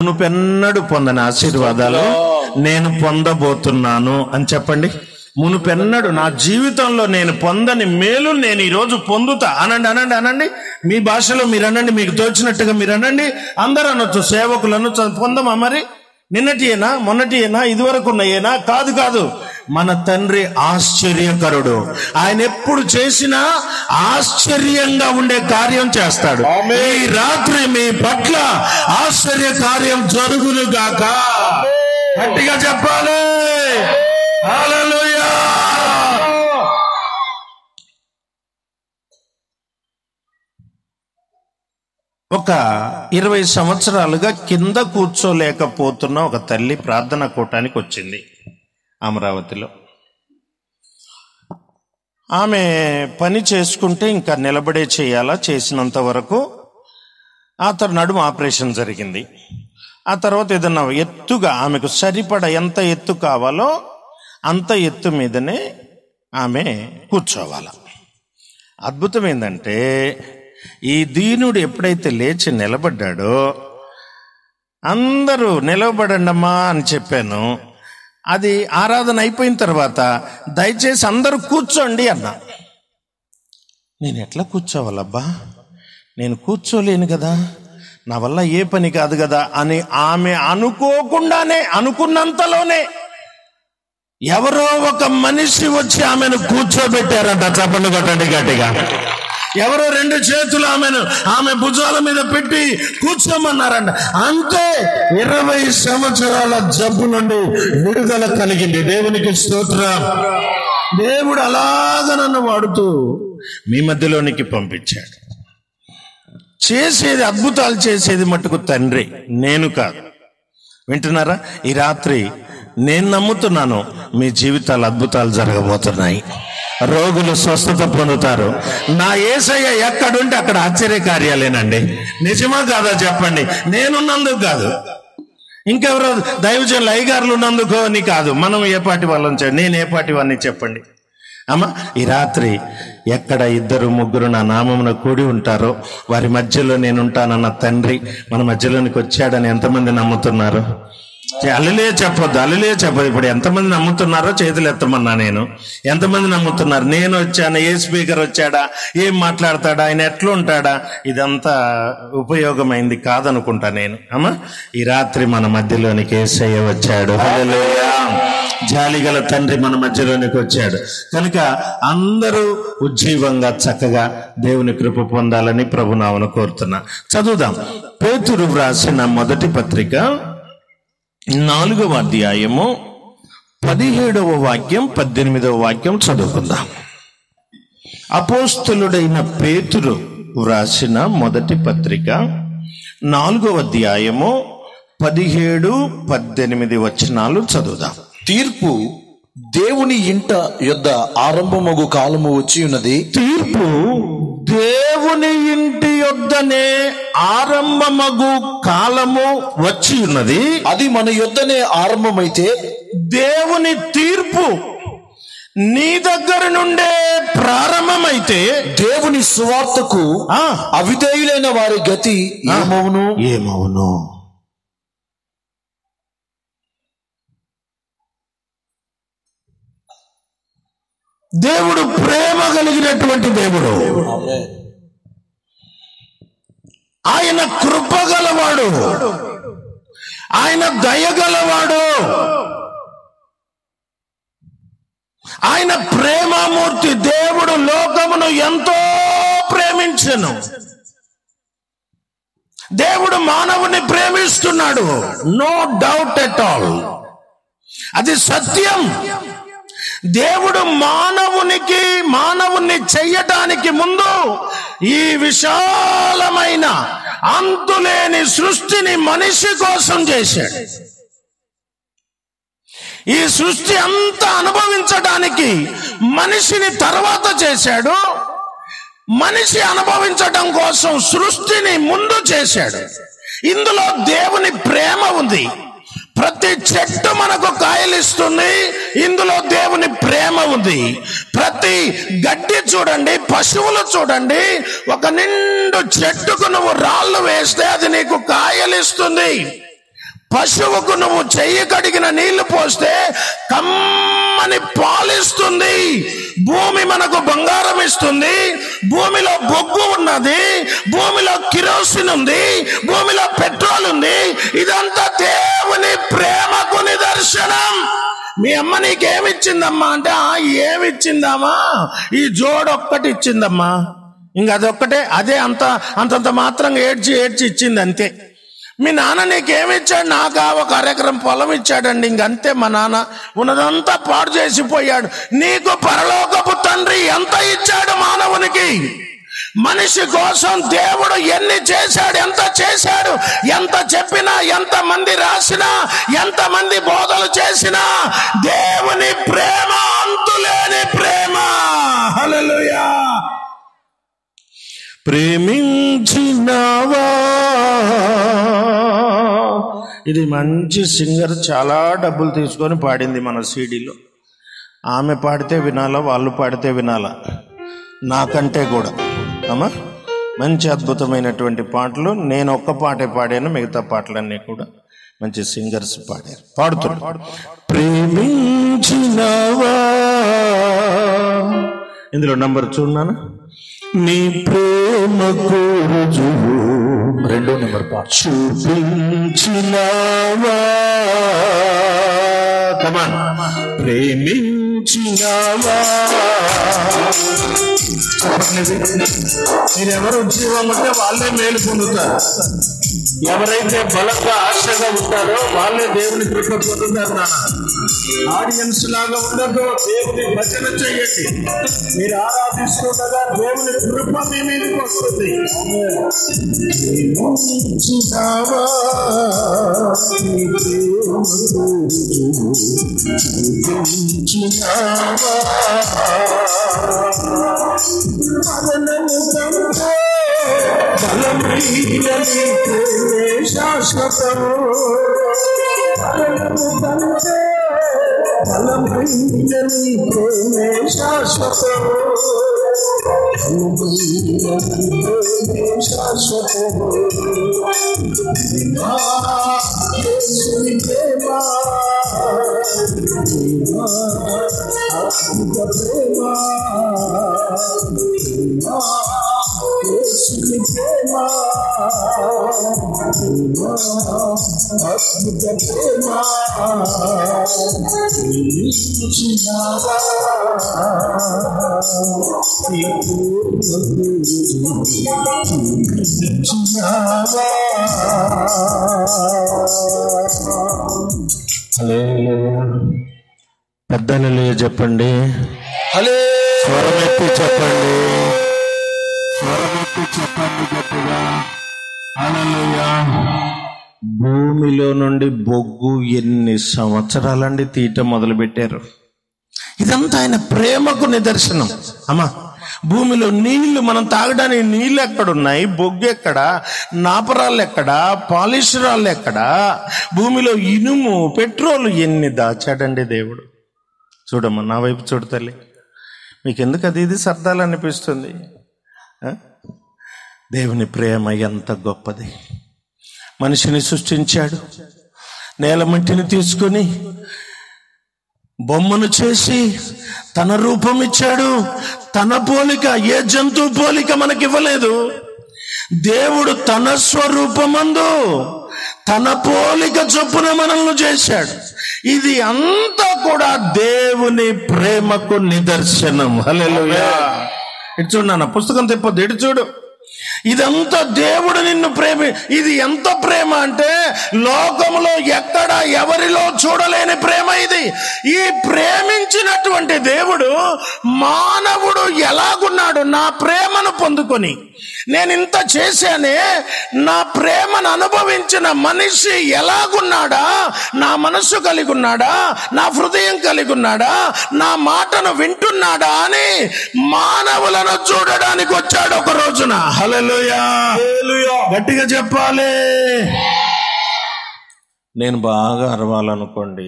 మునుపెన్నడు పొందని ఆశీర్వాదాలు నేను పొందబోతున్నాను అని చెప్పండి. మునుపెన్నడు నా జీవితంలో నేను పొందని మేలు నేను ఈరోజు పొందుతా. అనండి అనండి అనండి, మీ భాషలో మీరు అనండి, మీకు తోచినట్టుగా మీరు అనండి. అందరూ అనొచ్చు, సేవకులు అనొచ్చు. పొందమా మరి? నిన్నటియేనా, మొన్నటియేనా, ఇదివరకు ఉన్నాయేనా? కాదు కాదు, మన తండ్రి ఆశ్చర్యకరుడు. ఆయన ఎప్పుడు చేసినా ఆశ్చర్యంగా ఉండే కార్యం చేస్తాడు. ఈ రాత్రి మీ పట్ల ఆశ్చర్య కార్యం జరుగును గాక. గట్టిగా చెప్పాలి హల్లెలూయా. ఒక 20 సంవత్సరాలుగా కింద కూర్చోలేకపోతున్న ఒక తల్లి ప్రార్థనా కూటానికి వచ్చింది అమరావతిలో. ఆమె పని చేసుకుంటే ఇంకా నిలబడే చేయాలా, చేసినంత వరకు. ఆ తర్వాత నడుము ఆపరేషన్ జరిగింది. ఆ తర్వాత ఏదన్నా ఎత్తుగా ఆమెకు సరిపడ ఎంత ఎత్తు కావాలో అంత ఎత్తు మీదనే ఆమె కూర్చోవాల. అద్భుతం ఏంటంటే, ఈ దీనుడు ఎప్పుడైతే లేచి నిలబడ్డాడో, అందరూ నిలబడండమ్మా అని చెప్పాను. అది ఆరాధన అయిపోయిన తర్వాత దయచేసి అందరూ కూర్చోండి అన్నా. నేను ఎట్లా కూర్చోవాలబ్బా, నేను కూర్చోలేను కదా, నా వల్ల ఏ పని కాదు కదా అని ఆమె అనుకోకుండానే, అనుకున్నంతలోనే ఎవరో ఒక మనిషి వచ్చి ఆమెను కూర్చోబెట్టారంట. చెప్పండి కొట్టండి గట్టిగా. ఎవరో 2 చేతులు ఆమె భుజాల మీద పెట్టి కూర్చోమన్నారంట. అంతే 20 సంవత్సరాల జబ్బు నుండి విడుదల కలిగింది. దేవునికి స్తోత్రం. దేవుడు అలాగ నన్ను వాడుతూ మీ మధ్యలోనికి పంపించాడు. చేసేది, అద్భుతాలు చేసేది మట్టుకు తండ్రి, నేను కాదు. వింటున్నారా? ఈ రాత్రి నేను నమ్ముతున్నాను, మీ జీవితాలు అద్భుతాలు జరగబోతున్నాయి. రోగులు స్వస్థత పొందుతారు. నా యేసయ్య ఎక్కడుంటే అక్కడ ఆశ్చర్య కార్యాలేనండి. నిజమా కాదా చెప్పండి. నేనున్నందుకు కాదు, ఇంకెవరో దైవజనులు అయ్యగారులు ఉన్నందుకో అని కాదు. మనం ఏ పాటి వాళ్ళని, నేను ఏ పాటి వాడిని చెప్పండి. అమ్మ, ఈ రాత్రి ఎక్కడ 2, 3 నా నామమున కూడి ఉంటారో వారి మధ్యలో నేనుంటానన్న తండ్రి మన మధ్యలోనికి వచ్చాడని ఎంతమంది నమ్ముతున్నారు? అల్లులే చెప్పొద్దు, అల్లులే చెప్పదు. ఇప్పుడు ఎంతమంది నమ్ముతున్నారో చేతులు ఎత్తమన్నా. నేను ఎంతమంది నమ్ముతున్నారు? నేను వచ్చాను, ఏ స్పీకర్ వచ్చాడా, ఏం మాట్లాడతాడా, ఆయన ఎట్లా ఉంటాడా, ఇదంతా ఉపయోగమైంది కాదనుకుంటా నేను. అమ్మా, ఈ రాత్రి మన మధ్యలోనికి యేసయ్య వచ్చాడు. హల్లెలూయా. జాలిగల తండ్రి మన మధ్యలోనికి వచ్చాడు కనుక అందరూ ఉజ్జీవంగా చక్కగా దేవుని కృప పొందాలని ప్రభునామమున కోరుతున్నా. చదువుదాం. పేతురు వ్రాసిన మొదటి పత్రిక 4వ అధ్యాయము 17వ వాక్యం 18వ వాక్యం చదువుకుందాం. అపోస్తలుడైన పేతురు వ్రాసిన మొదటి పత్రిక 4వ అధ్యాయము 17, 18 వచనాలు చదువుదాం. తీర్పు దేవుని ఇంట యొద్ద ఆరంభమగు కాలము వచ్చి ఉన్నది. తీర్పు దేవుని ఇంటి యొద్దనే ఆరంభమగు కాలము వచ్చి ఉన్నది. అది మన యొద్దనే ఆరంభమైతే, దేవుని తీర్పు నీ దగ్గర నుండే ప్రారంభమైతే, దేవుని సువార్తకు అవిధేయులైన వారి గతి ఏమవును? దేవుడు ప్రేమ కలిగినటువంటి దేవుడు. ఆయన కృప గలవాడు, ఆయన దయగలవాడు, ఆయన ప్రేమమూర్తి. దేవుడు లోకమును ఎంతో ప్రేమించెను. దేవుడు మానవుని ప్రేమిస్తున్నాడు, నో డౌట్ ఎట్ ఆల్. అది సత్యం. దేవుడు మానవుని చెయ్యటానికి ముందు ఈ విశాలమైన అంతులేని సృష్టిని మనిషి కోసం చేశాడు. ఈ సృష్టి అంతా అనుభవించడానికి మనిషిని తర్వాత చేశాడు. మనిషి అనుభవించడం కోసం సృష్టిని ముందు చేశాడు. ఇందులో దేవుని ప్రేమ ఉంది. ప్రతి చెట్టు మనకు కాయలిస్తుంది, ఇందులో దేవుని ప్రేమ ఉంది. ప్రతి గడ్డి చూడండి, పశువులు చూడండి, ఒక నిండు చెట్టుకు నువ్వు రాళ్ళు వేస్తే అది నీకు కాయలిస్తుంది. పశువుకు నువ్వు చెయ్యి కడిగిన నీళ్లు పోస్తే కమ్మని పాలిస్తుంది. భూమి మనకు బంగారం ఇస్తుంది. భూమిలో బొగ్గు ఉన్నది, భూమిలో కిరోసిన్ ఉంది, భూమిలో పెట్రోల్ ఉంది. ఇదంతా దేవుని ప్రేమకు నిదర్శనం. మీ అమ్మ నీకేమిచ్చిందమ్మా అంటే, ఏమిచ్చిందమ్మా, ఈ జోడొక్కటి ఇచ్చిందమ్మా, ఇంక అదొక్కటే, అదే అంతంత మాత్రంగా ఏడ్చి ఇచ్చింది అంతే. మీ నాన్న నీకేమిచ్చాడు? నాకు ఒక అరెకరం పొలం ఇచ్చాడండి, ఇంకంతే. మా నాన్న ఉన్నదంతా పాడు చేసిపోయాడు. నీకు పరలోకపు తండ్రి ఎంత ఇచ్చాడు మానవునికి? మనిషి కోసం దేవుడు ఎన్ని చేశాడు, ఎంత చేశాడు, ఎంత చెప్పినా, ఎంత మంది రాసినా, ఎంత మంది బోధలు చేసినా దేవుని ప్రేమ అంతులేని ప్రేమ. హల్లెలూయా. ప్రేమించినావా. ఇది మంచి సింగర్, చాలా డబ్బులు తీసుకొని పాడింది మన సీడీలో. ఆమె పాడితే వినాలా, వాళ్ళు పాడితే వినాలా, నాకంటే కూడా. అమ్మా, మంచి అద్భుతమైనటువంటి పాటలు. నేను ఒక్క పాటే పాడాను, మిగతా పాటలన్నీ కూడా మంచి సింగర్స్ పాడారు. పాడుతున్నాడు. ప్రేమించినావా. ఇందులో నంబర్ చూడన్నాను. నీ ప్రేమకు రుజువు 2వ నెంబర్ పాట. చూపించినావా. కమాన్. ప్రేమించినావా. మీరెవరు ఉద్యోగమంటే వాళ్ళే మేలు పొందుతారు. ఎవరైతే బలంగా ఆశగా ఉంటారో వాళ్ళే దేవుని కృప పొందుతారు. నాన్న, ఆడియన్స్ లాగా ఉండదు. దేవుని భజన చెయ్యండి. మీరు ఆరాధిస్తుండగా దేవుని కృప మీ మీదకి వస్తుంది. శాశ్వతము పెద్దలు చెప్పండి. స్వరమెత్తి చెప్పండి. స్వరమెత్తి చెప్పండి గట్టిగా. హల్లెలూయా. భూమిలో నుండి బొగ్గు ఎన్ని సంవత్సరాలండి తీయటం మొదలు పెట్టారు. ఇదంతా ఆయన ప్రేమకు నిదర్శనం. అమ్మా, భూమిలో నీళ్లు, మనం తాగడానికి నీళ్ళు ఎక్కడున్నాయి? బొగ్గు ఎక్కడ? నాపరాళ్ళు ఎక్కడ? పాలిష్ రాళ్ళు ఎక్కడ? భూమిలో ఇనుము, పెట్రోల్ ఎన్ని దాచాడండి దేవుడు. చూడమ్మా, నా వైపు చూడు తల్లి. మీకు ఎందుకు అది ఇది సర్దాలనిపిస్తుంది? దేవుని ప్రేమ ఎంత గొప్పది. మనిషిని సృష్టించాడు, నేల మట్టిని తీసుకొని బొమ్మను చేసి తన రూపం ఇచ్చాడు. తన పోలిక, ఏ జంతువు పోలిక మనకివ్వలేదు. దేవుడు తన స్వరూపమందు తన పోలిక చొప్పున మనల్ని చేశాడు. ఇది అంతా కూడా దేవుని ప్రేమకు నిదర్శనం. హల్లెలూయా. ఇటు చూడు నాన్న, పుస్తకం తెప్పొద్దు, ఇటు చూడు. ఇదంతా దేవుడు నిన్ను ఇది ఎంత ప్రేమ అంటే లోకంలో ఎక్కడ ఎవరిలో చూడలేని ప్రేమ ఇది. ఈ ప్రేమించినటువంటి దేవుడు మానవుడు ఎలాగున్నాడు? నా ప్రేమను పొందుకొని, నేను ఇంత చేశానే, నా ప్రేమను అనుభవించిన మనిషి ఎలాగున్నాడా? నా మనస్సు కలిగి ఉన్నాడా? నా హృదయం కలిగి ఉన్నాడా? నా మాటను వింటున్నాడా అని మానవులను చూడడానికి వచ్చాడు ఒక రోజున. హల్లెలూయా. గట్టిగా చెప్పాలి. నేను బాగా అరవాలనుకోండి,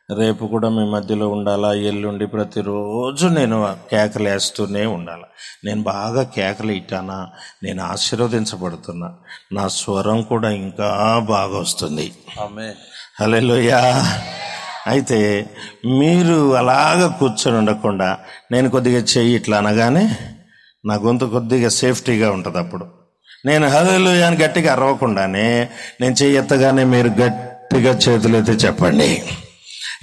రేపు కూడా మీ మధ్యలో ఉండాలా, ఎల్లుండి ప్రతిరోజు నేను కేకలేస్తూనే ఉండాలా. నేను బాగా కేకలు ఇట్టానా, నేను ఆశీర్వదించబడుతున్నా, నా స్వరం కూడా ఇంకా బాగా వస్తుంది. ఆమేన్. హల్లెలూయా. అయితే మీరు అలాగ కూర్చొని ఉండకుండా నేను కొద్దిగా చెయ్యి ఇట్లా అనగానే నా గొంతు కొద్దిగా సేఫ్టీగా ఉంటుంది. అప్పుడు నేను హల్లెలూయా అని గట్టిగా అరవకుండానే నేను చెయ్యి ఎత్తగానే మీరు గట్టిగా చేతులైతే చెప్పండి.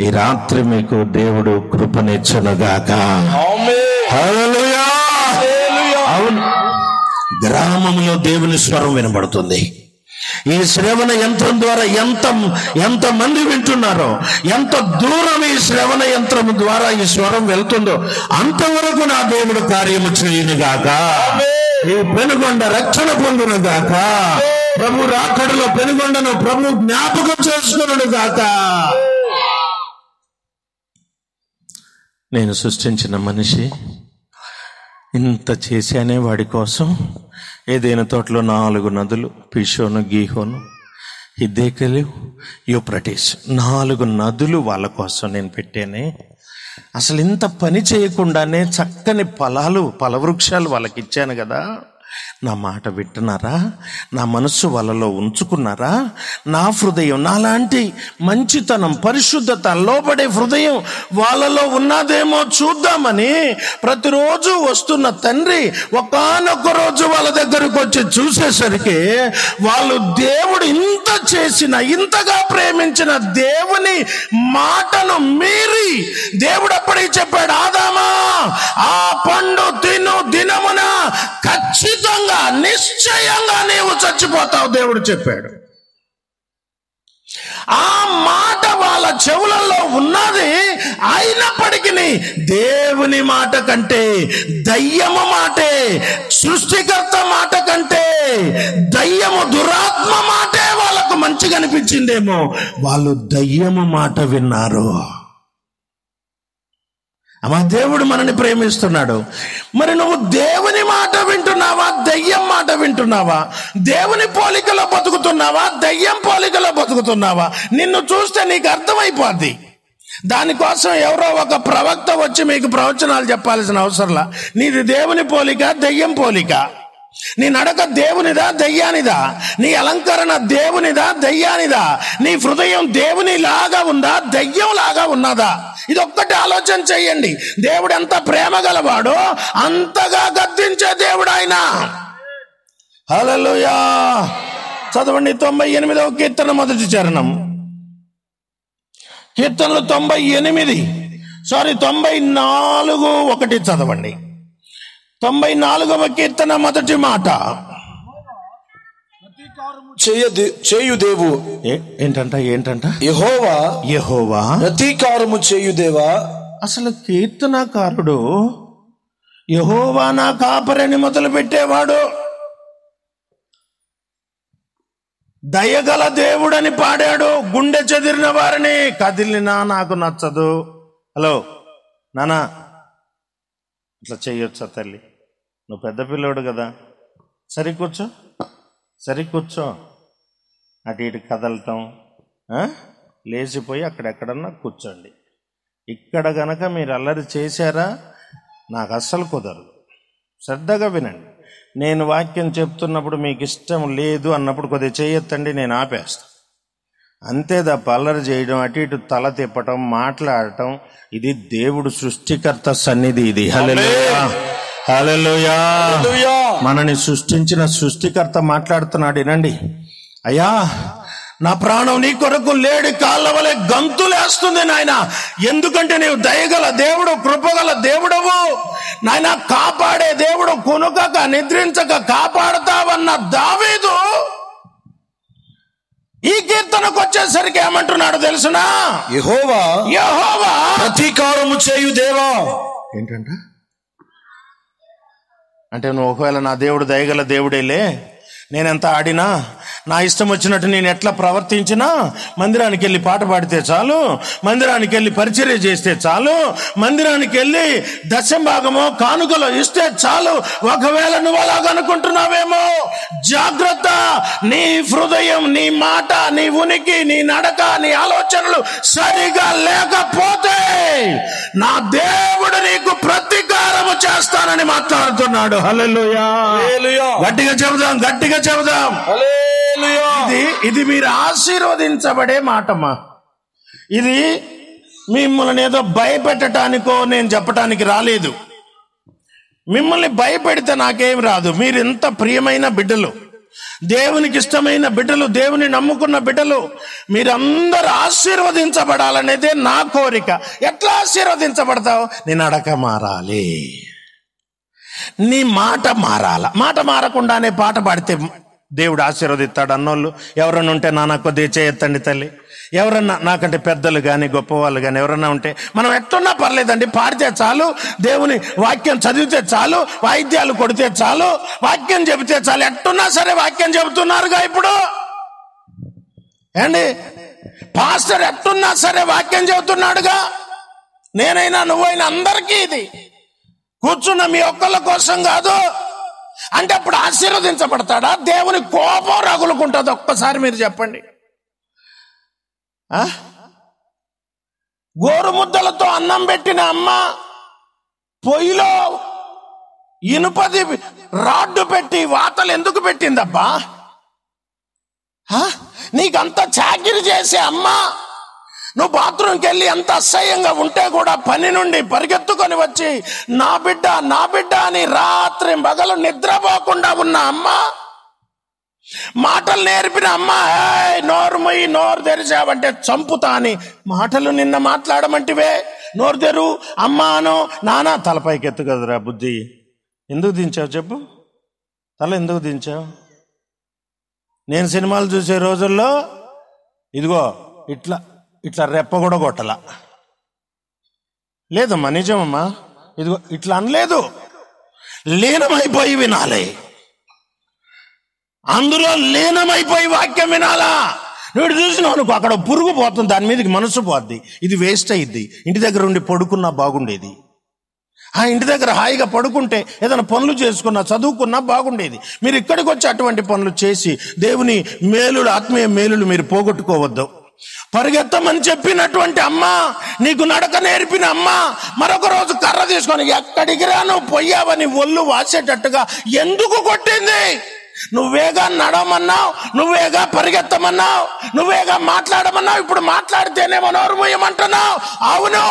ఈ రాత్రి మీకు దేవుడు కృపనిచ్చునుగాక. హల్లెలూయా. అవును, గ్రామంలో దేవుని స్వరం వినబడుతుంది. ఈ శ్రవణ యంత్రం ద్వారా ఎంత మంది వింటున్నారో, ఎంత దూరం ఈ శ్రవణ యంత్రం ద్వారా ఈ స్వరం వెళ్తుందో అంతవరకు నా దేవుడు కార్యము చేయునుగాక. ఈ పెనుగొండ రక్షణ పొందునుగాక. ప్రభు రాకడలో పెనుగొండను ప్రభు జ్ఞాపకం చేసుకునుగాక. నేను సృష్టించిన మనిషి ఇంత చేశానే వాడి కోసం. ఏదైనా తోటలో 4 నదులు, పిషోను, గీహోను, హిద్దేకెలు, యూఫ్రటీస్, 4 నదులు వాళ్ళ కోసం నేను పెట్టానే. అసలు ఇంత పని చేయకుండానే చక్కని ఫలవృక్షాలు వాళ్ళకి ఇచ్చాను కదా. నా మాట వింటున్నారా? నా మనస్సు వాళ్ళలో ఉంచుకున్నారా? నా హృదయం, నాలాంటి మంచితనం, పరిశుద్ధత, లోబడే హృదయం వాళ్ళలో ఉన్నదేమో చూద్దామని ప్రతిరోజు వస్తున్న తండ్రి ఒకానొక రోజు వాళ్ళ దగ్గరకు వచ్చి చూసేసరికి వాళ్ళు దేవుడు ఇంత చేసిన, ఇంతగా ప్రేమించిన దేవుని మాటను మీరి దేవుడు అప్పటికి చెప్పాడు, ఆదామా ఆ పండు తిను, దినమున ఖచ్చితంగా నిశ్చయంగా నీవు చచ్చిపోతావు దేవుడు చెప్పాడు. ఆ మాట వాళ్ళ చెవులలో ఉన్నది. అయినప్పటికీ దేవుని మాట కంటే, దయ్యము మాటే, సృష్టికర్త మాట కంటే దయ్యము, దురాత్మ మాటే వాళ్ళకు మంచిగా అనిపించిందేమో. వాళ్ళు దయ్యము మాట విన్నారు. అమ్మా, దేవుడు మనని ప్రేమిస్తున్నాడు. మరి నువ్వు దేవుని మాట వింటున్నావా, దయ్యం మాట వింటున్నావా? దేవుని పోలికలో బతుకుతున్నావా, దయ్యం పోలికలో బతుకుతున్నావా? నిన్ను చూస్తే నీకు అర్థమైపోద్ది. దానికోసం ఎవరో ఒక ప్రవక్త వచ్చి మీకు ప్రవచనాలు చెప్పాల్సిన అవసరంలా. నీది దేవుని పోలిక, దయ్యం పోలిక. నీ నడక దేవునిదా, దయ్యానిదా? నీ అలంకరణ దేవునిదా, దయ్యానిదా? నీ హృదయం దేవుని లాగా ఉందా, దయ్యం లాగా ఉన్నదా? ఇది ఒక్కటి ఆలోచన చెయ్యండి. దేవుడు ఎంత ప్రేమ గలవాడో అంతగా గద్దించే దేవుడు ఆయన. హల్లెలూయా. చదవండి 98వ కీర్తన మొదటి చరణం. కీర్తనలు 94:1 చదవండి. 94వ కీర్తన మొదటి మాట. చేయు దేవు ఏంటంట? యెహోవా ప్రతీకారము చేయు దేవా. అసలు కీర్తనకారుడు యెహోవా నా కాపరిని మొదలు పెట్టేవాడు. దయగల దేవుడని పాడాడు. గుండె చెదిరిన వారిని కదిలినా నాకు నచ్చదు. హలో నానా, ఇట్లా చెయ్యొచ్చా తల్లి? నువ్వు పెద్ద పిల్లోడు కదా, సరి కూర్చో. అటు ఇటు కదలటం, లేచిపోయి అక్కడెక్కడన్నా కూర్చోండి. ఇక్కడ గనక మీరు అల్లరి చేశారా నాకు అస్సలు కుదరదు. శ్రద్ధగా వినండి. నేను వాక్యం చెప్తున్నప్పుడు మీకు ఇష్టం లేదు అన్నప్పుడు కొద్దిగా చేయొద్దండి, నేను ఆపేస్తాను. అంతే తప్ప అల్లరి చేయడం, అటు ఇటు తల తిప్పటం, మాట్లాడటం, ఇది దేవుడు సృష్టికర్త సన్నిధి. ఇది హల్లెలూయా, హల్లెలూయా. మనని సృష్టించిన సృష్టికర్త మాట్లాడుతున్నాడు. వినండి. అయ్యా, నా ప్రాణం నీ కొరకు లేడి కాళ్ళ వలె గంతులేస్తుంది నాయన. ఎందుకంటే నీవు దయగల దేవుడు, కృపగల దేవుడవు నాయన. కాపాడే దేవుడు, కునుకక నిద్రించక కాపాడుతావన్న దావీదు ఈ కీర్తనకు వచ్చేసరికి ఏమంటున్నాడు తెలుసునా? యెహోవా ప్రతీకారము చేయు దేవా. ఏంటంట అంటే నువ్వు ఒకవేళ నా దేవుడు దయగల దేవుడేలే, నేనెంత ఆడినా, నా ఇష్టం వచ్చినట్టు నేను ఎట్లా ప్రవర్తించినా, మందిరానికి వెళ్ళి పాట పాడితే చాలు, మందిరానికి వెళ్ళి పరిచర్య చేస్తే చాలు, మందిరానికి వెళ్ళి దశంభాగమో కానుకలో ఇస్తే చాలు. ఒకవేళ నువ్వు అలాగనుకుంటున్నావేమో, జాగ్రత్త. నీ హృదయం, నీ మాట, నీ ఉనికి, నీ నడక, నీ ఆలోచనలు సరిగా లేకపోతే నా దేవుడు నీకు ప్రతీకారము చేస్తానని మాట్లాడుతున్నాడు. హల్లెలూయా. గట్టిగా చెబుదాం, గట్టిగా చెబుదాం. ఇది మీరు ఆశీర్వదించబడే మాటమ్మా. ఇది మిమ్మల్ని ఏదో భయపెట్టడానికో నేను చెప్పటానికి రాలేదు. మిమ్మల్ని భయపెడితే నాకేం రాదు. మీరు ఎంత ప్రియమైన బిడ్డలు, దేవునికి ఇష్టమైన బిడ్డలు, దేవుని నమ్ముకున్న బిడ్డలు, మీరందరూ ఆశీర్వదించబడాలనేదే నా కోరిక. ఎట్లా ఆశీర్వదించబడతావు? నీ నడక మారాలి, నీ మాట మారాల. మాట మారకుండానే పాట పాడితే దేవుడు ఆశీర్వదిస్తాడు అన్నోళ్ళు ఎవరన్నా ఉంటే నాన్న కొద్దిగా చేయెత్తండి తల్లి. ఎవరన్నా నాకంటే పెద్దలు కానీ గొప్పవాళ్ళు కానీ ఎవరన్నా ఉంటే, మనం ఎట్లున్నా పర్లేదండి, పాడితే చాలు, దేవుని వాక్యం చదివితే చాలు, వాయిద్యాలు కొడితే చాలు, వాక్యం చెబితే చాలు. ఎట్టున్నా సరే వాక్యం చెబుతున్నారుగా ఇప్పుడు ఏండి. పాస్టర్ ఎట్టున్నా సరే వాక్యం చెబుతున్నాడుగా. నేనైనా నువ్వైనా అందరికీ ఇది కూర్చున్న మీ ఒక్కళ్ళ కోసం కాదు. అంటే అప్పుడు ఆశీర్వదించబడతాడా? దేవుని కోపం రగులుకుంటుంది. ఒక్కసారి మీరు చెప్పండి. గోరుముద్దలతో అన్నం పెట్టిన అమ్మ పొయ్యిలో ఇనుపది రాడ్డు పెట్టి వాతలు ఎందుకు పెట్టిందబ్బా? నీకంత చాకిరి చేసే అమ్మ, నువ్వు బాత్రూమ్కి వెళ్ళి ఎంత అసహ్యంగా ఉంటే కూడా పని నుండి పరిగెత్తుకొని వచ్చి నా బిడ్డ నా బిడ్డ అని రాత్రి పగలు నిద్రపోకుండా ఉన్న అమ్మ, మాటలు నేర్పిన అమ్మ, నోరు మొయ్యి, నోరు తెరిచావంటే చంపుతా అని మాటలు నిన్న మాట్లాడమంటివే. నోరు తెరు అమ్మానో నానా. తలపైకి ఎత్తు కదరా బుద్ధి. ఎందుకు దించావు చెప్పు? తల ఎందుకు దించావు? నేను సినిమాలు చూసే రోజుల్లో ఇదిగో ఇట్లా ఇట్లా రెప్ప కూడా కొట్టలా. లేదమ్మా, నిజమమ్మా. ఇదిగో ఇట్లా అనలేదు. లీనమైపోయి వినాలి, అందులో లీనమైపోయి వాక్యం వినాలా. నువ్వు చూసినావు అనుకో, అక్కడ పురుగు పోతుంది, దాని మీదకి మనసు పోద్ది, ఇది వేస్ట్ అయ్యిద్ది. ఇంటి దగ్గర ఉండి పడుకున్నా బాగుండేది. ఆ ఇంటి దగ్గర హాయిగా పడుకుంటే ఏదైనా పనులు చేసుకున్నా చదువుకున్నా బాగుండేది. మీరు ఇక్కడికి వచ్చి అటువంటి పనులు చేసి దేవుని మేలులు, ఆత్మీయ మేలులు మీరు పోగొట్టుకోవద్దు. పరిగెత్తమని చెప్పినటువంటి అమ్మ, నీకు నడక నేర్పిన అమ్మ, మరొక రోజు కర్ర తీసుకొని ఎక్కడికి రా నువ్వు పోయావని ఒళ్ళు వాసేటట్టుగా ఎందుకు కొట్టింది? నువ్వేగా నడవమన్నావు, నువ్వేగా పరిగెత్తమన్నావు, నువ్వేగా మాట్లాడమన్నావు. ఇప్పుడు మాట్లాడితేనేమో నోరు మూయమంటున్నావు. అవును,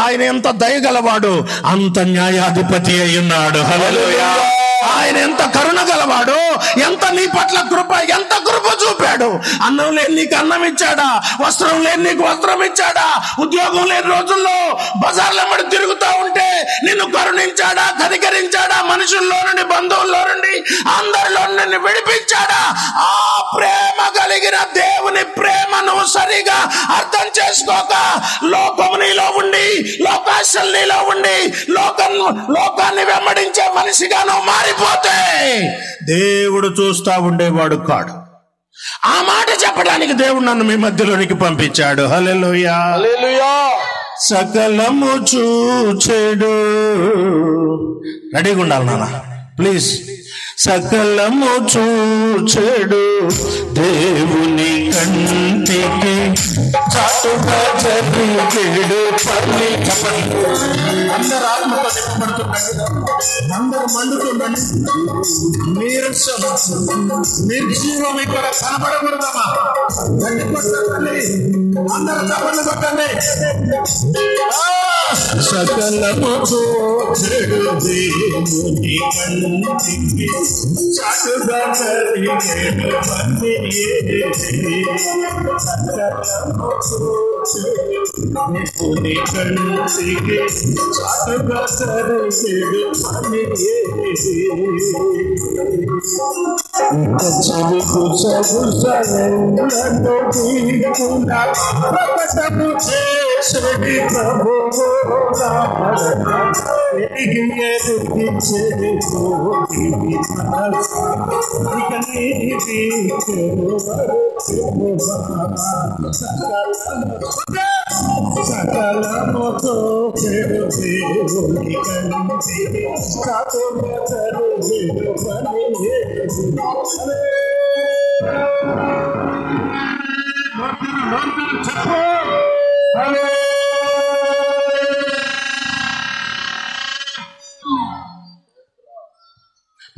ఆయన ఎంత దయగలవాడు, అంత న్యాయాధిపతి అయ్యున్నాడు. హల్లెలూయా. ఆయన ఎంత కరుణ గలవాడు, ఎంత నీ పట్ల కృప, ఎంత కృప చూపాడు. అన్నం లేని నీకు అన్నం ఇచ్చాడా? వస్త్రం లేని నీకు వస్త్రం ఇచ్చాడా? ఉద్యోగం లేని రోజుల్లో బజార్ల మడి తిరుగుతూ ఉంటే నిన్ను కరుణించాడా? కనికరించాడా? మనుషుల్లో నుండి, బంధువుల్లో నుండి, అందరిలో నుండి విడిపించాడా? ఆ ప్రేమ కలిగిన దేవుని ప్రేమ నువ్వు సరిగా అర్థం చేసుకోక, లోకము నీలో ఉండి, లోకాశలు నీలో ఉండి, లోకాన్ని వెంబడించే మనిషిగా నువ్వు మారిపోతే దేవుడు చూస్తా ఉండేవాడు కాడు. ఆ మాట చెప్పడానికి దేవుడు నన్ను మీ మధ్యలోనికి పంపించాడు. హల్లెలూయా, హల్లెలూయా. సకలము చూచెడు. రెడీగా ఉండాలి నాన్న ప్లీజ్. సకలము చూచెడు దేవుని కంటికి చాటుగా జరిగేడు పల్లి. చెప్పండి, అందరు ఆత్మతో నింపబడుతుండండి, అందరు మండుతుండండి. నిర్జీవం ఇక్కడ కనబడకూడదమ్మా. అందరు చప్పట్లు కొట్టండి. సకలము చూచెడు దేవుని కంటికి చాటుగా జరిగేడు పల్లి. నిపుని కంటికి చాటుగా జరిగేడు పల్లి. చదువు చదువు ప్రకటము చేసేది ప్రభువు సకలముతో దేవుని కంటి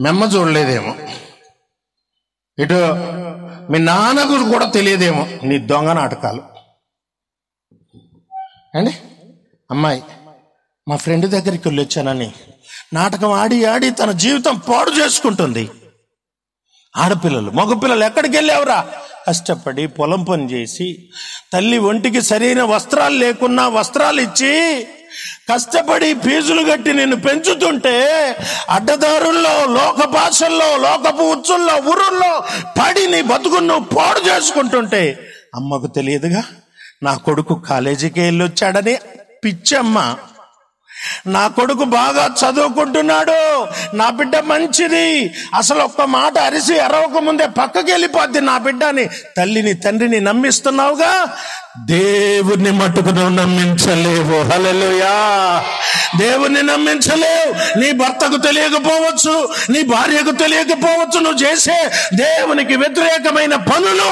మెమ్మ చూడలేదేమో, ఇటు మీ నాన్నకు కూడా తెలియదేమో నీ దొంగ నాటకాలు అండి. అమ్మాయి మా ఫ్రెండ్ దగ్గరికి వెళ్ళి వచ్చానని నాటకం ఆడి ఆడి తన జీవితం పాడు చేసుకుంటుంది. ఆడపిల్లలు మగపిల్లలు ఎక్కడికి వెళ్ళావురా? కష్టపడి పొలం పని చేసి తల్లి ఒంటికి సరైన వస్త్రాలు లేకున్నా వస్త్రాలు ఇచ్చి కష్టపడి ఫీజులు కట్టి నిన్ను పెంచుతుంటే అడ్డదారుల్లో, లోక భాషల్లో, లోకపు ఉచ్చుల్లో, ఊరుల్లో పడి నీ బతుకును పాడు చేసుకుంటుంటే అమ్మకు తెలియదుగా నా కొడుకు కాలేజీకి వెళ్ళొచ్చాడని. పిచ్చమ్మ, నా కొడుకు బాగా చదువుకుంటున్నాడు, నా బిడ్డ మంచిది, అసలు ఒక్క మాట అరిసి అరవక ముందే పక్కకి వెళ్ళిపోద్ది నా బిడ్డ అని తల్లిని తండ్రిని నమ్మిస్తున్నావుగా. దేవుణ్ణి మట్టుకు నువ్వు నమ్మించలేవు. హల్లెలూయా. దేవుణ్ణి నమ్మించలేవు. నీ భర్తకు తెలియకపోవచ్చు, నీ భార్యకు తెలియకపోవచ్చు, నువ్వు చేసే దేవునికి వ్యతిరేకమైన పనులు,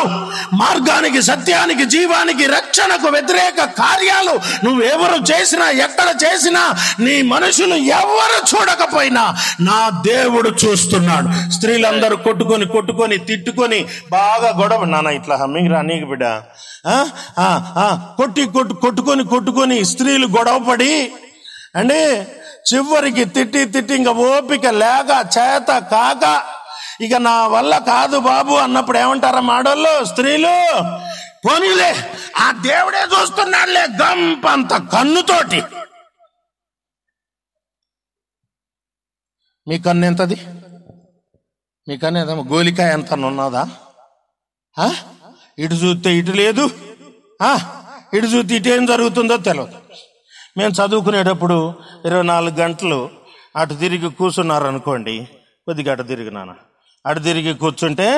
మార్గానికి, సత్యానికి, జీవానికి, రక్షణకు వ్యతిరేక కార్యాలు నువ్వెవరు చేసినా, ఎక్కడ చేసినా, నీ మనుషులు ఎవరు చూడకపోయినా నా దేవుడు చూస్తున్నాడు. స్త్రీలందరూ కొట్టుకొని తిట్టుకొని బాగా గొడవ, నాన్న ఇట్లా హమ్మింగ్ రా నీకు బిడ్డ, కొట్టుకొని స్త్రీలు గొడవపడి అంటే చివరికి తిట్టి ఇంకా ఓపిక లేక చేత కాక ఇక నా వల్ల కాదు బాబు అన్నప్పుడు ఏమంటారా మాడోళ్ళు, స్త్రీలు, పోనీలే ఆ దేవుడే చూస్తున్నాడులే గంపంత కన్నుతోటి. మీ కన్ను ఎంతది? మీ కన్ను ఎంత? గోలికాయ ఎంత ఉన్నదా? ఇటు చూస్తే ఇటు లేదు, ఇటు చూస్తే ఇటు ఏం జరుగుతుందో తెలియదు. మేము చదువుకునేటప్పుడు 24 గంటలు అటు తిరిగి కూర్చున్నారు అనుకోండి, కొద్దిగా అటు తిరిగి నాన్న, అటు తిరిగి కూర్చుంటే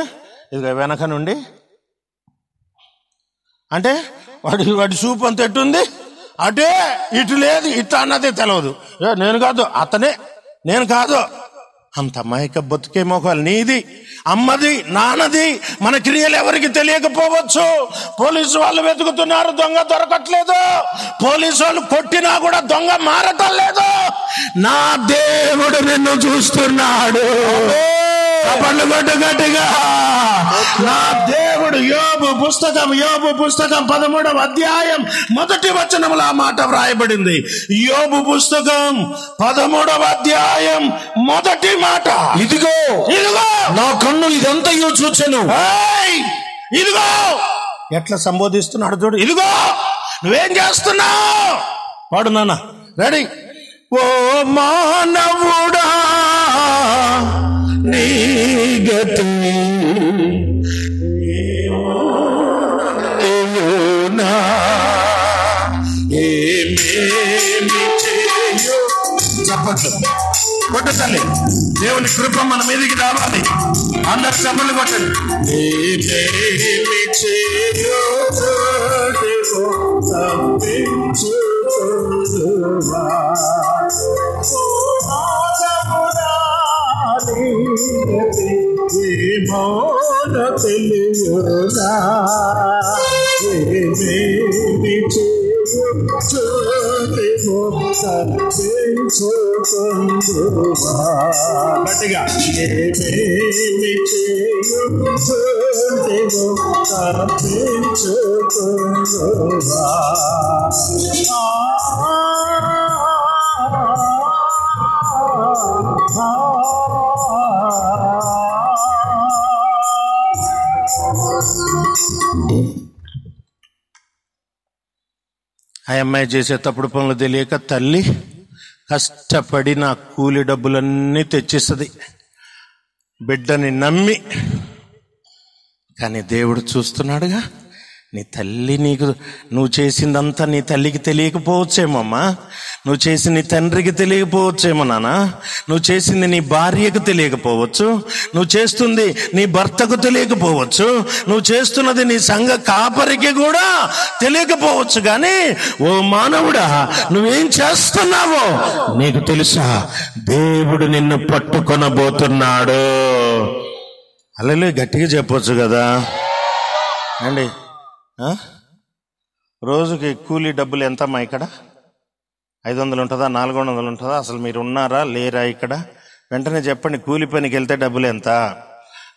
ఇది వెనక నుండి అంటే వాడి చూపు అంత ఎట్టుంది, అటే ఇటు లేదు, ఇటు అన్నదే తెలియదు. నేను కాదు అతనే, నేను కాదు. అంత అమాయక బతుకే మోకాలు నీది, అమ్మది, నాన్నది. మన క్రియలు ఎవరికి తెలియకపోవచ్చు. పోలీసు వాళ్ళు వెతుకుతున్నారు, దొంగ దొరకట్లేదు. పోలీసు వాళ్ళు కొట్టినా కూడా దొంగ మారటం లేదు. నా దేవుడు నిన్ను చూస్తున్నాడు. గట్టిగా నా దేవుడు. యోబు పుస్తకం 13వ అధ్యాయం 1వ వచనములో ఆ మాట వ్రాయబడింది. యోబు పుస్తకం 13వ అధ్యాయం 1వ మాట, ఇదిగో నా కన్ను ఇదంతయు చూచెను. ఇదిగో ఎట్లా సంబోధిస్తున్నాడు చూడు. ఇదిగో నువ్వేం చేస్తున్నావు? వాడు నాన్న రెడీ. ఓ మానవుడా నీ గతి చెప్పచ్చు. కొట్టు తల్లి, దేవుని కృప మన మీదకి రావాలి. అందరు చెప్పలు కొట్టండి. గట్టిగా ఆ అమ్మాయి చేసే తప్పుడు పనులు తెలియక తల్లి కష్టపడి నా కూలి డబ్బులన్నీ తెచ్చిస్తుంది బిడ్డని నమ్మి. కానీ దేవుడు చూస్తున్నాడుగా. నీ తల్లి నువ్వు చేసిందంతా నీ తల్లికి తెలియకపోవచ్చేమమ్మా, నువ్వు చేసి నీ తండ్రికి తెలియకపోవచ్చేమో నాన్న, నువ్వు చేసింది నీ భార్యకు తెలియకపోవచ్చు, నువ్వు చేస్తుంది నీ భర్తకు తెలియకపోవచ్చు, నువ్వు చేస్తున్నది నీ సంఘ కాపరికి కూడా తెలియకపోవచ్చు. కానీ ఓ మానవుడా, నువ్వేం చేస్తున్నావో నీకు తెలుసా? దేవుడు నిన్ను పట్టుకొనబోతున్నాడు. అలా గట్టిగా చెప్పొచ్చు కదా అండి. రోజుకి కూలీ డబ్బులు ఎంతమ్మా? ఇక్కడ 500 ఉంటుందా, 400 ఉంటుందా? అసలు మీరు ఉన్నారా లేరా ఇక్కడ? వెంటనే చెప్పండి. కూలి పనికి వెళ్తే డబ్బులు ఎంత?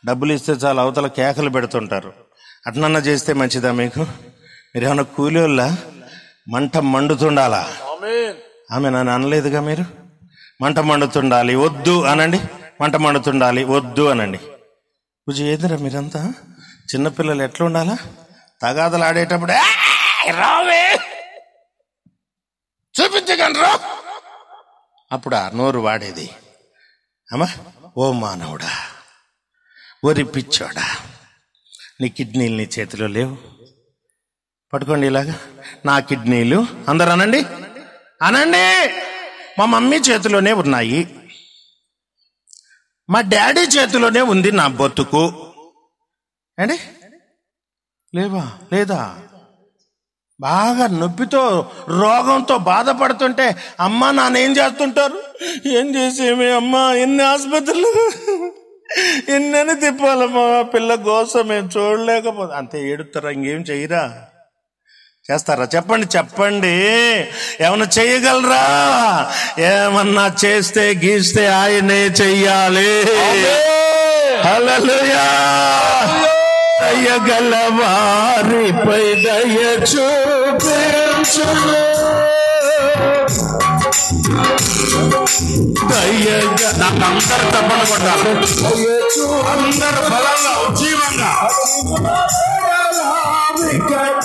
డబ్బులు ఇస్తే చాలా అవతల కేకలు పెడుతుంటారు. అట్నన్నా చేస్తే మంచిదా మీకు? మీరు ఏమన్నా కూలి వాళ్ళ? మంట మండుతుండాలా? ఆమె నన్ను అనలేదుగా మీరు. మంట మండుతుండాలి వద్దు అనండి, మంట మండుతుండాలి వద్దు అనండి. పూజ ఏదిరా మీరంతా? చిన్నపిల్లలు ఎట్లా ఉండాలా? తగాదలు ఆడేటప్పుడు రావే చూపించగలరా, అప్పుడు ఆ నోరు వాడేది. అమ్మా, ఓ మానవుడా, ఓరి పిచ్చోడా, నీ కిడ్నీలు నీ చేతిలో లేవు. పట్టుకోండి ఇలాగా. నా కిడ్నీలు అందరు అనండి, అనండి. మా మమ్మీ చేతిలోనే ఉన్నాయి, మా డాడీ చేతిలోనే ఉంది నా బతుకు అండి. లేవా? లేదా? బాగా నొప్పితో రోగంతో బాధపడుతుంటే అమ్మ నాన్న ఏం చేస్తుంటారు? ఏం చేసేమే అమ్మా, ఎన్ని ఆసుపత్రులు, ఎన్నని తిప్పాలమ్మా పిల్ల కోసం, మేము చూడలేకపోతే అంతే ఏడుతారా? ఇంకేం చెయ్యరా? చేస్తారా? చెప్పండి చెప్పండి. ఏమన్నా చెయ్యగలరా? ఏమన్నా చేస్తే గీస్తే ఆయనే చెయ్యాలి. హల్లెలూయా. దయగల వారిపై దయ చూపించును, దయగా. నాకు అందరు తప్పని కొట్టాలి, అందరు బలంగా ఉజ్జీవంగా. సర్వాధికారి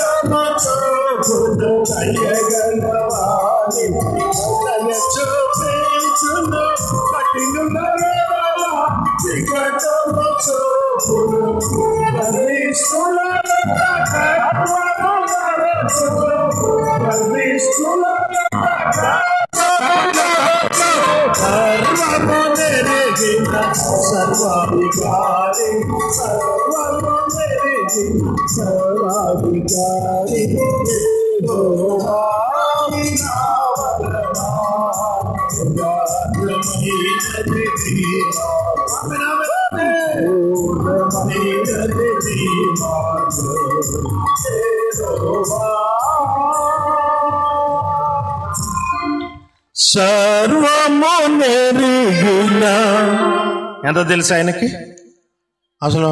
సర్వాధికారి సర్వము నెరిగిన. ఎంత తెలుసు ఆయనకి? అసలు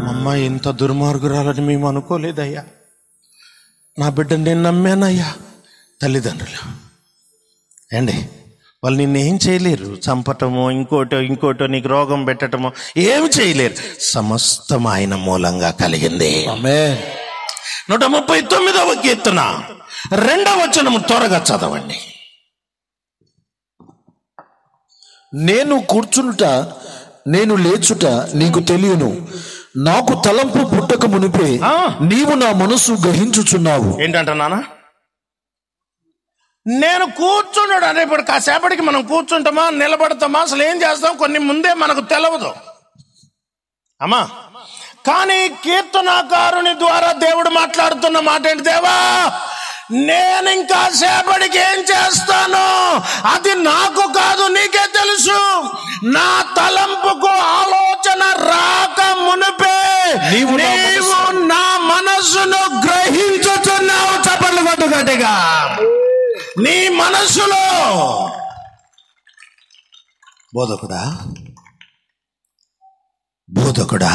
మా అమ్మ ఇంత దుర్మార్గురాలని మేము అనుకోలేదయ్యా, నా బిడ్డను నేను నమ్మానయ్యా. తల్లిదండ్రులు ఏండి, వాళ్ళు నిన్నేం చేయలేరు. చంపటమో ఇంకోటో నీకు రోగం పెట్టటమో ఏమి చేయలేరు. సమస్తం ఆయన మూలంగా కలిగింది. 139వ కీర్తన 2వ వచనం త్వరగా చదవండి. నేను కూర్చునుట నేను లేచుట నీకు తెలియను, నాకు తలంపు పుట్టక మునిపే నీవు నా మనసు గ్రహించుచున్నావు. ఏంటంట నాన్న? నేను కూర్చున్నాడు అంటే ఇప్పుడు కాసేపటికి మనం కూర్చుంటామా, నిలబడతామా, అసలు ఏం చేస్తాం కొన్ని ముందే మనకు తెలవదు అమ్మా. కానీ కీర్తనాకారుని ద్వారా దేవుడు మాట్లాడుతున్న మాట ఏంటి? దేవా, నేను ఇంకా సేపటికి ఏం చేస్తాను అది నాకు కాదు, నీకే తెలుసు. నా తలంపుకు ఆలోచన రాక మునిపే నీవు నా మనస్సును గ్రహించుతున్నావు. చప్పట్లు కొట్టు గట్టిగా. నీ మనస్సులో బోధకుడా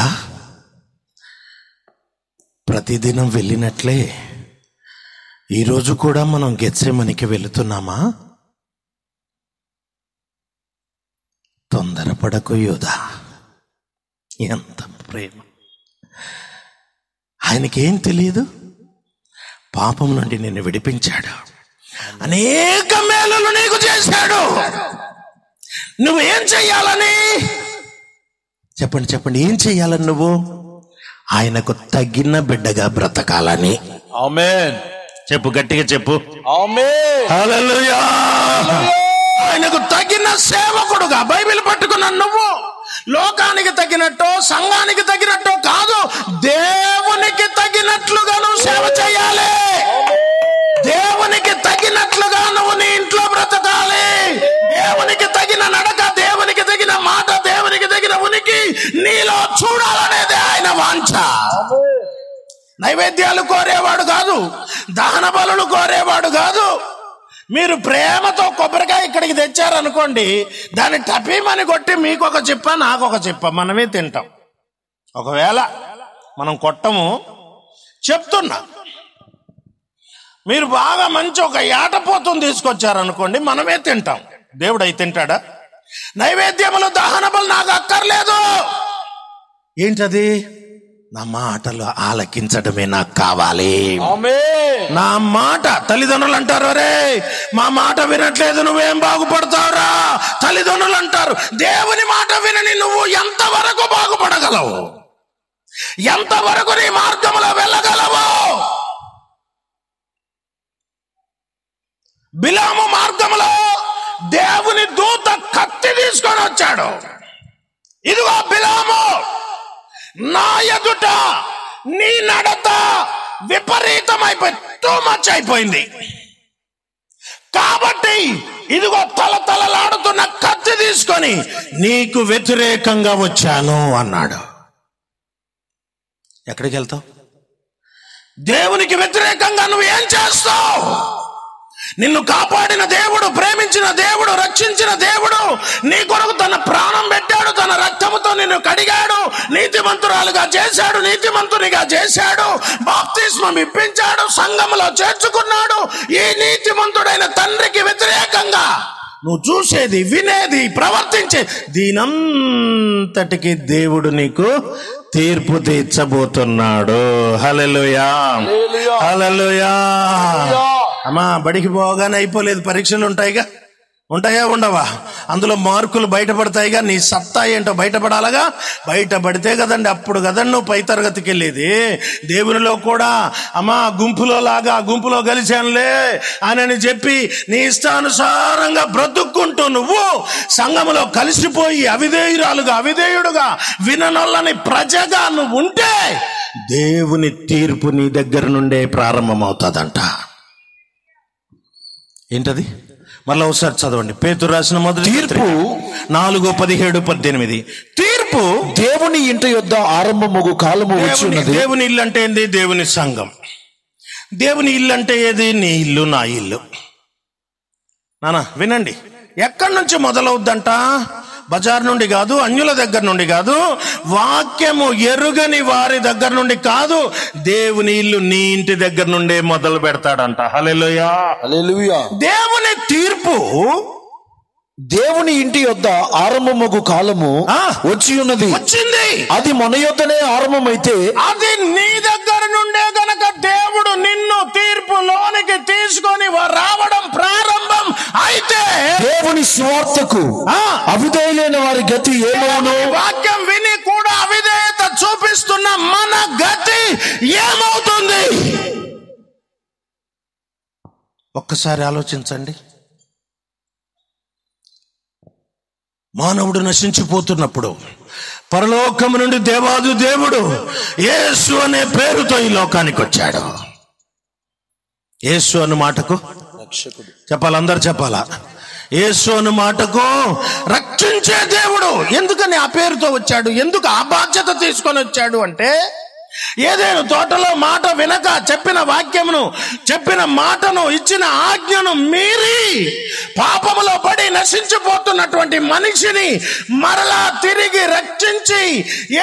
ప్రతిదినం వెళ్ళినట్లే ఈరోజు కూడా మనం గెత్సేమనికి వెళుతున్నామా? తొందరపడకు యోధా. ఎంత ప్రేమ! ఆయనకేం తెలియదు? పాపం నుండి నిన్ను విడిపించాడు, అనేక మేలులు నీకు చేశాడు. నువ్వేం చెయ్యాలని చెప్పండి, ఏం చెయ్యాలని? నువ్వు ఆయనకు తగిన బిడ్డగా బ్రతకాలని. ఆమేన్. చెప్పు, గట్టిగా చెప్పు. ఆమేన్. హల్లెలూయా. ఆయనకు తగిన సేవకుడుగా. బైబిల్ పట్టుకున్న నువ్వు లోకానికి తగినట్టు, సంఘానికి తగినట్టు కాదు, దేవునికి తగినట్లుగా నువ్వు సేవ చేయాలి. దేవునికి తగినట్లుగా నువ్వు నీ ఇంట్లో బ్రతకాలి. దేవునికి తగిన నడక, దేవునికి తగిన మాట, దేవునికి తగిన ఉనికి నీలో చూడాలనేది ఆయన వాంఛ. నైవేద్యాలు కోరేవాడు కాదు, దహన బలులు కోరేవాడు కాదు. మీరు ప్రేమతో కొబ్బరికాయ ఇక్కడికి తెచ్చారనుకోండి, దాన్ని టపీమని కొట్టి మీకు ఒక చిప్ప, నాకు ఒక చిప్ప, మనమే తింటాం. ఒకవేళ మనం కొట్టము, చెప్తున్నా, మీరు బాగా మంచి ఒక ఏటపోతుని తీసుకొచ్చారనుకోండి, మనమే తింటాం. దేవుడు అయి తింటాడా? నైవేద్యములు, దహన బలు నాకు అక్కర్లేదు. ఏంటది? నా మాటలు ఆలకించడమే నాకు కావాలి. నా మాట. తల్లిదండ్రులు అంటారు, అరే మా మాట వినట్లేదు, నువ్వేం బాగుపడతావురా? తల్లిదండ్రులు అంటారు. దేవుని మాట వినని నువ్వు ఎంతవరకు బాగుపడగలవు? ఎంతవరకు నీ మార్గంలో వెళ్ళగలవు? బిలాము మార్గంలో దేవుని దూత కత్తి తీసుకొని వచ్చాడు. ఇదిగో బిలాము, నా ఎదుట నీ నడత విపరీతమైపోయి టూ మచ్ అయిపోయింది కాబట్టి ఇదిగో తలతలలాడుతున్న కత్తి తీసుకొని నీకు వ్యతిరేకంగా వచ్చాను అన్నాడు. ఎక్కడికి వెళ్తావు? దేవునికి వ్యతిరేకంగా నువ్వు ఏం చేస్తావు? నిన్ను కాపాడిన దేవుడు, ప్రేమించిన దేవుడు, రక్షించిన దేవుడు నీ కొరకు తన ప్రాణం పెట్టాడు, తన రక్తముతో నిన్ను కడిగాడు, నీతిమంతురాలుగా చేశాడు, నీతిమంతునిగా చేశాడు, బాప్తిస్మం ఇప్పించాడు, సంఘములో చేర్చుకున్నాడు. ఈ నీతిమంతుడైన తండ్రికి వ్యతిరేకంగా నువ్వు చూసేది, వినేది, ప్రవర్తించే దీనంతటికి దేవుడు నీకు తీర్పు తీర్చబోతున్నాడు. హల్లెలూయా, హల్లెలూయా. అమ్మా, బడికి పోగానే అయిపోలేదు, పరీక్షలు ఉంటాయా ఉండవా? అందులో మార్కులు బయటపడతాయిగా, నీ సత్తా ఏంటో బయటపడాలగా. బయటపడితే కదండి, అప్పుడు కదండి నువ్వు పై తరగతికి వెళ్ళేది. దేవునిలో కూడా అమ్మా గుంపులో కలిశానులే అని చెప్పి నీ ఇష్టానుసారంగా బ్రతుక్కుంటూ నువ్వు సంఘములో కలిసిపోయి అవిధేయుడుగా విననొల్లని ప్రజగా నువ్వు ఉంటే దేవుని తీర్పు నీ దగ్గర నుండే ప్రారంభమవుతుందంట. ఏంటది? మళ్ళీ ఒకసారి చదవండి. పేతురు రాసిన మొదటి తీర్పు 4:17-18. తీర్పు దేవుని ఇంటి యొద్ద ఆరంభమగు కాలము వచ్చున్నది. దేవుని ఇల్లు అంటే ఏంది? దేవుని సంఘం. దేవుని ఇల్లు అంటే ఏది? నీ ఇల్లు, నా ఇల్లు. నానా వినండి, ఎక్కడి నుంచి మొదలవుద్దంట? బజార్ నుండి కాదు, అన్యుల దగ్గర నుండి కాదు, వాక్యము ఎరుగని వారి దగ్గర నుండి కాదు, దేవుని ఇల్లు నీ ఇంటి దగ్గర నుండే మొదలు పెడతాడంట. హల్లెలూయా, హల్లెలూయా. దేవుని తీర్పు దేవుని ఇంటి యొద్ద ఆరంభమగు కాలము వచ్చింది. అది మన యొద్దనే ఆరంభమైతే, అది నీ దగ్గర నుండే గనక దేవుడు నిన్ను తీర్పులోనికి తీసుకొని రావడం ప్రారంభం అయితే, దేవుని సువార్తకు అవిధేయులైన వారి గతి ఏమవును? వాక్యం విని కూడా అవిధేయత చూపిస్తున్న మన గతి ఏమవుతుంది? ఒక్కసారి ఆలోచించండి. మానవుడు నశించిపోతున్నప్పుడు పరలోకము నుండి దేవాది దేవుడు యేసు అనే పేరుతో ఈ లోకానికి వచ్చాడు. యేసు అన్న మాటకు రక్షకుడు చెప్పాలి, అందరు చెప్పాలా? యేసు అన్న మాటకు రక్షించే దేవుడు. ఎందుకని ఆ పేరుతో వచ్చాడు? ఎందుకు ఆ బాధ్యత తీసుకొని వచ్చాడు అంటే, ఏదైనా తోటలో మాట వినక చెప్పిన వాక్యమును, చెప్పిన మాటను, ఇచ్చిన ఆజ్ఞను మీరి పాపములో పడి నశించిపోతున్నటువంటి మనిషిని మరలా తిరిగి రక్షించి,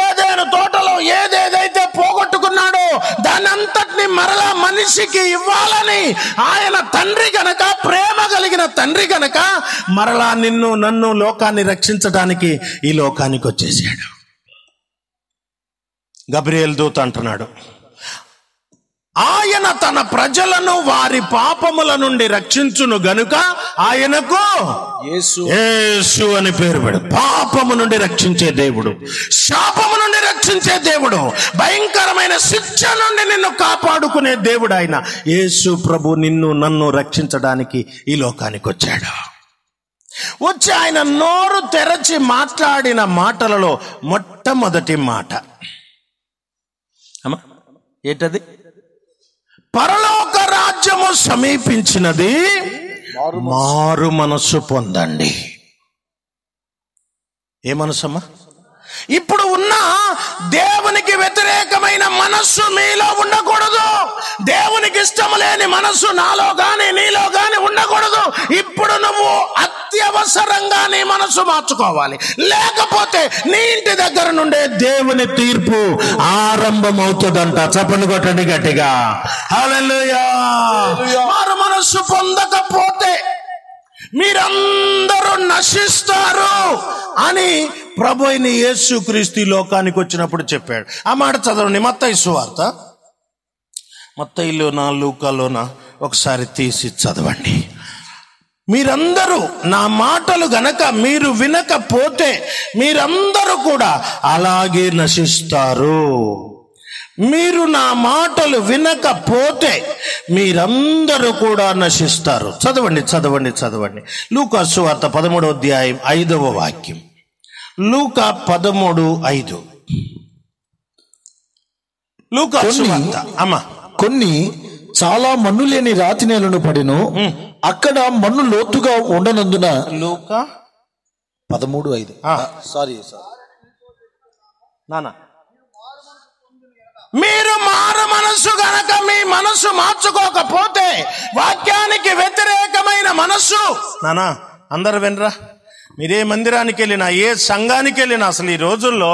ఏదైనా తోటలో ఏదేదైతే పోగొట్టుకున్నాడో దాని అంతటిని మరలా మనిషికి ఇవ్వాలని ఆయన తండ్రి గనక, ప్రేమ కలిగిన తండ్రి గనక, మరలా నిన్ను నన్ను లోకాన్ని రక్షించడానికి ఈ లోకానికి వచ్చేసాడు. గబ్రియేల్ దూత అంటున్నాడు, ఆయన తన ప్రజలను వారి పాపముల నుండి రక్షించును గనుక ఆయనకు యేసు అని పేరు పెడు. పాపము నుండి రక్షించే దేవుడు, శాపము నుండి రక్షించే దేవుడు, భయంకరమైన శిక్ష నుండి నిన్ను కాపాడుకునే దేవుడు ఆయన. యేసు ప్రభు నిన్ను నన్ను రక్షించడానికి ఈ లోకానికి వచ్చాడు. వచ్చి ఆయన నోరు తెరచి మాట్లాడిన మాటలలో మొట్టమొదటి మాట అమ్మా ఏంటది? పరలోక రాజ్యము సమీపించినది, మారు మనస్సు పొందండి. ఏ మనస్సమ్మా? ఇప్పుడు ఉన్న దేవునికి వ్యతిరేకమైన మనస్సు మీలో ఉండకూడదు. దేవునికి ఇష్టం లేని మనస్సు నాలో గాని నీలో గాని ఉండకూడదు. ఇప్పుడు నువ్వు అత్యవసరంగా నీ మనస్సు మార్చుకోవాలి. లేకపోతే నీ ఇంటి దగ్గర నుండే దేవుని తీర్పు ఆరంభమవుతుందంట. చప్పట్లు కొట్టండి గట్టిగా, హల్లెలూయా. మారు మనస్సు పొందకపోతే మీరందరూ నశిస్తారు అని ప్రభు అయిన యేసుక్రీస్తు ఈ లోకానికి వచ్చినప్పుడు చెప్పాడు. ఆ మాట చదవండి. మత్తయి సువార్త, మత్తయిలోనా లూకాలోనా ఒకసారి తీసి చదవండి. మీరందరూ నా మాటలు గనక మీరు వినకపోతే మీరందరూ కూడా అలాగే నశిస్తారు. మీరు నా మాటలు వినకపోతే మీరందరూ కూడా నశిస్తారు. చదవండి చదవండి చదవండి. లూకా సువార్త 13వ అధ్యాయం 5వ వాక్యం. లూకా 13:5. లూకా సువార్త. అమ్మా, కొన్ని చాలా మన్ను లేని రాతి నేలను పడెను, అక్కడ మన్ను లోతుగా ఉండనందున. లూకా 13:5. సారీ నానా. మీరు మారు మనస్సు గనక మీ మనస్సు మార్చుకోకపోతే, వాక్యానికి వ్యతిరేకమైన మనస్సు. నానా అందరు వినరా, మీరే మందిరానికి వెళ్ళినా ఏ సంఘానికి వెళ్ళినా అసలు ఈ రోజుల్లో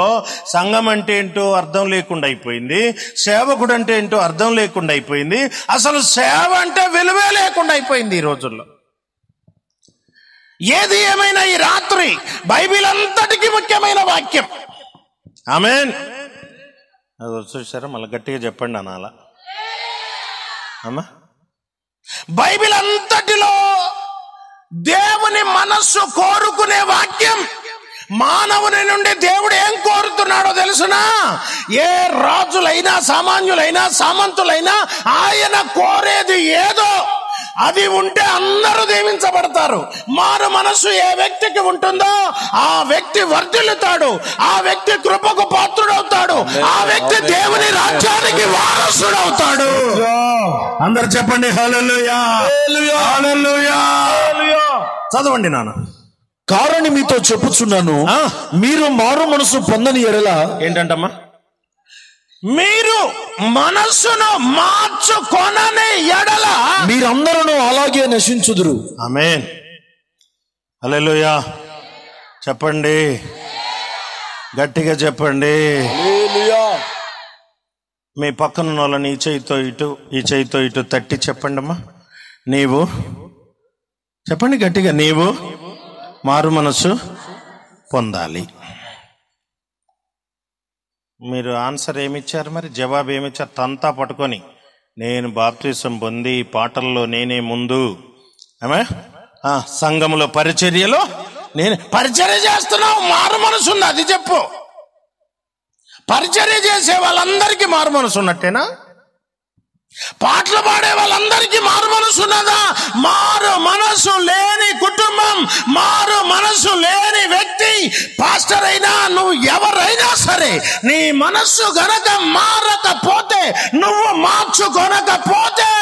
సంఘం అంటే ఏంటో అర్థం లేకుండా అయిపోయింది, సేవకుడు అంటే ఏంటో అర్థం లేకుండా అయిపోయింది, అసలు సేవ అంటే విలువే లేకుండా అయిపోయింది ఈ రోజుల్లో. ఏది ఏమైనా ఈ రాత్రి బైబిల్ అంతటికి ముఖ్యమైన వాక్యం. ఆమేన్. అది చూసారా? మళ్ళీ గట్టిగా చెప్పండి అనాలా అమ్మా. బైబిల్ అంతటిలో దేవుని మనస్సు కోరుకునే వాక్యం. మానవుని నుండి దేవుడు ఏం కోరుతున్నాడో తెలుసునా? ఏ రాజులైనా సామాన్యులైనా సామంతులైనా ఆయన కోరేది ఏదో అది ఉంటే అందరూ దీవించబడతారు. మారు మనస్సు ఏ వ్యక్తికి ఉంటుందో ఆ వ్యక్తి వర్ధిల్లుతాడు, ఆ వ్యక్తి కృపకు పాత్రుడవుతాడు, ఆ వ్యక్తి దేవుని రాజ్యానికి వారసుడవుతాడు. అందరు చెప్పండి హల్లెలూయా, హల్లెలూయా. చదవండి నాన్న. కారణి మీతో చెప్పుచున్నాను, మీరు మారు మనసు పొందని ఎడల. ఏంటంటమ్మా? మీరు మనస్సును మార్చుకొనని ఎడల మీరందరూ అలాగే నశించుదురు. ఆమేన్. హల్లెలూయా. చెప్పండి గట్టిగా చెప్పండి. మీ పక్కన వాళ్ళని ఈ చేయితో ఇటు తట్టి చెప్పండి అమ్మా. నీవు చెప్పండి గట్టిగా, నీవు మారు మనస్సు పొందాలి. మీరు ఆన్సర్ ఏమిచ్చారు? మరి జవాబు ఏమిచ్చారు? తంతా పట్టుకొని నేను బాప్తిసం పొంది పాటల్లో నేనే ముందు, సంఘములో పరిచర్యలో నేను పరిచర్య చేస్తున్నావు, మారు మనసు ఉంది అది చెప్పు. పరిచర్య చేసే వాళ్ళందరికీ మారు మనసు ఉన్నట్టేనా? పాటలు పాడే వాళ్ళందరికీ మారు మనసు ఉన్నదా? మారు మనసు లేని కుటుంబం, మారు మనసు లేని వ్యక్తి, పాస్టర్ అయినా నువ్వు ఎవరైనా సరే, నీ మనస్సు గనక మారకపోతే, నువ్వు మార్చుకొనకపోతే,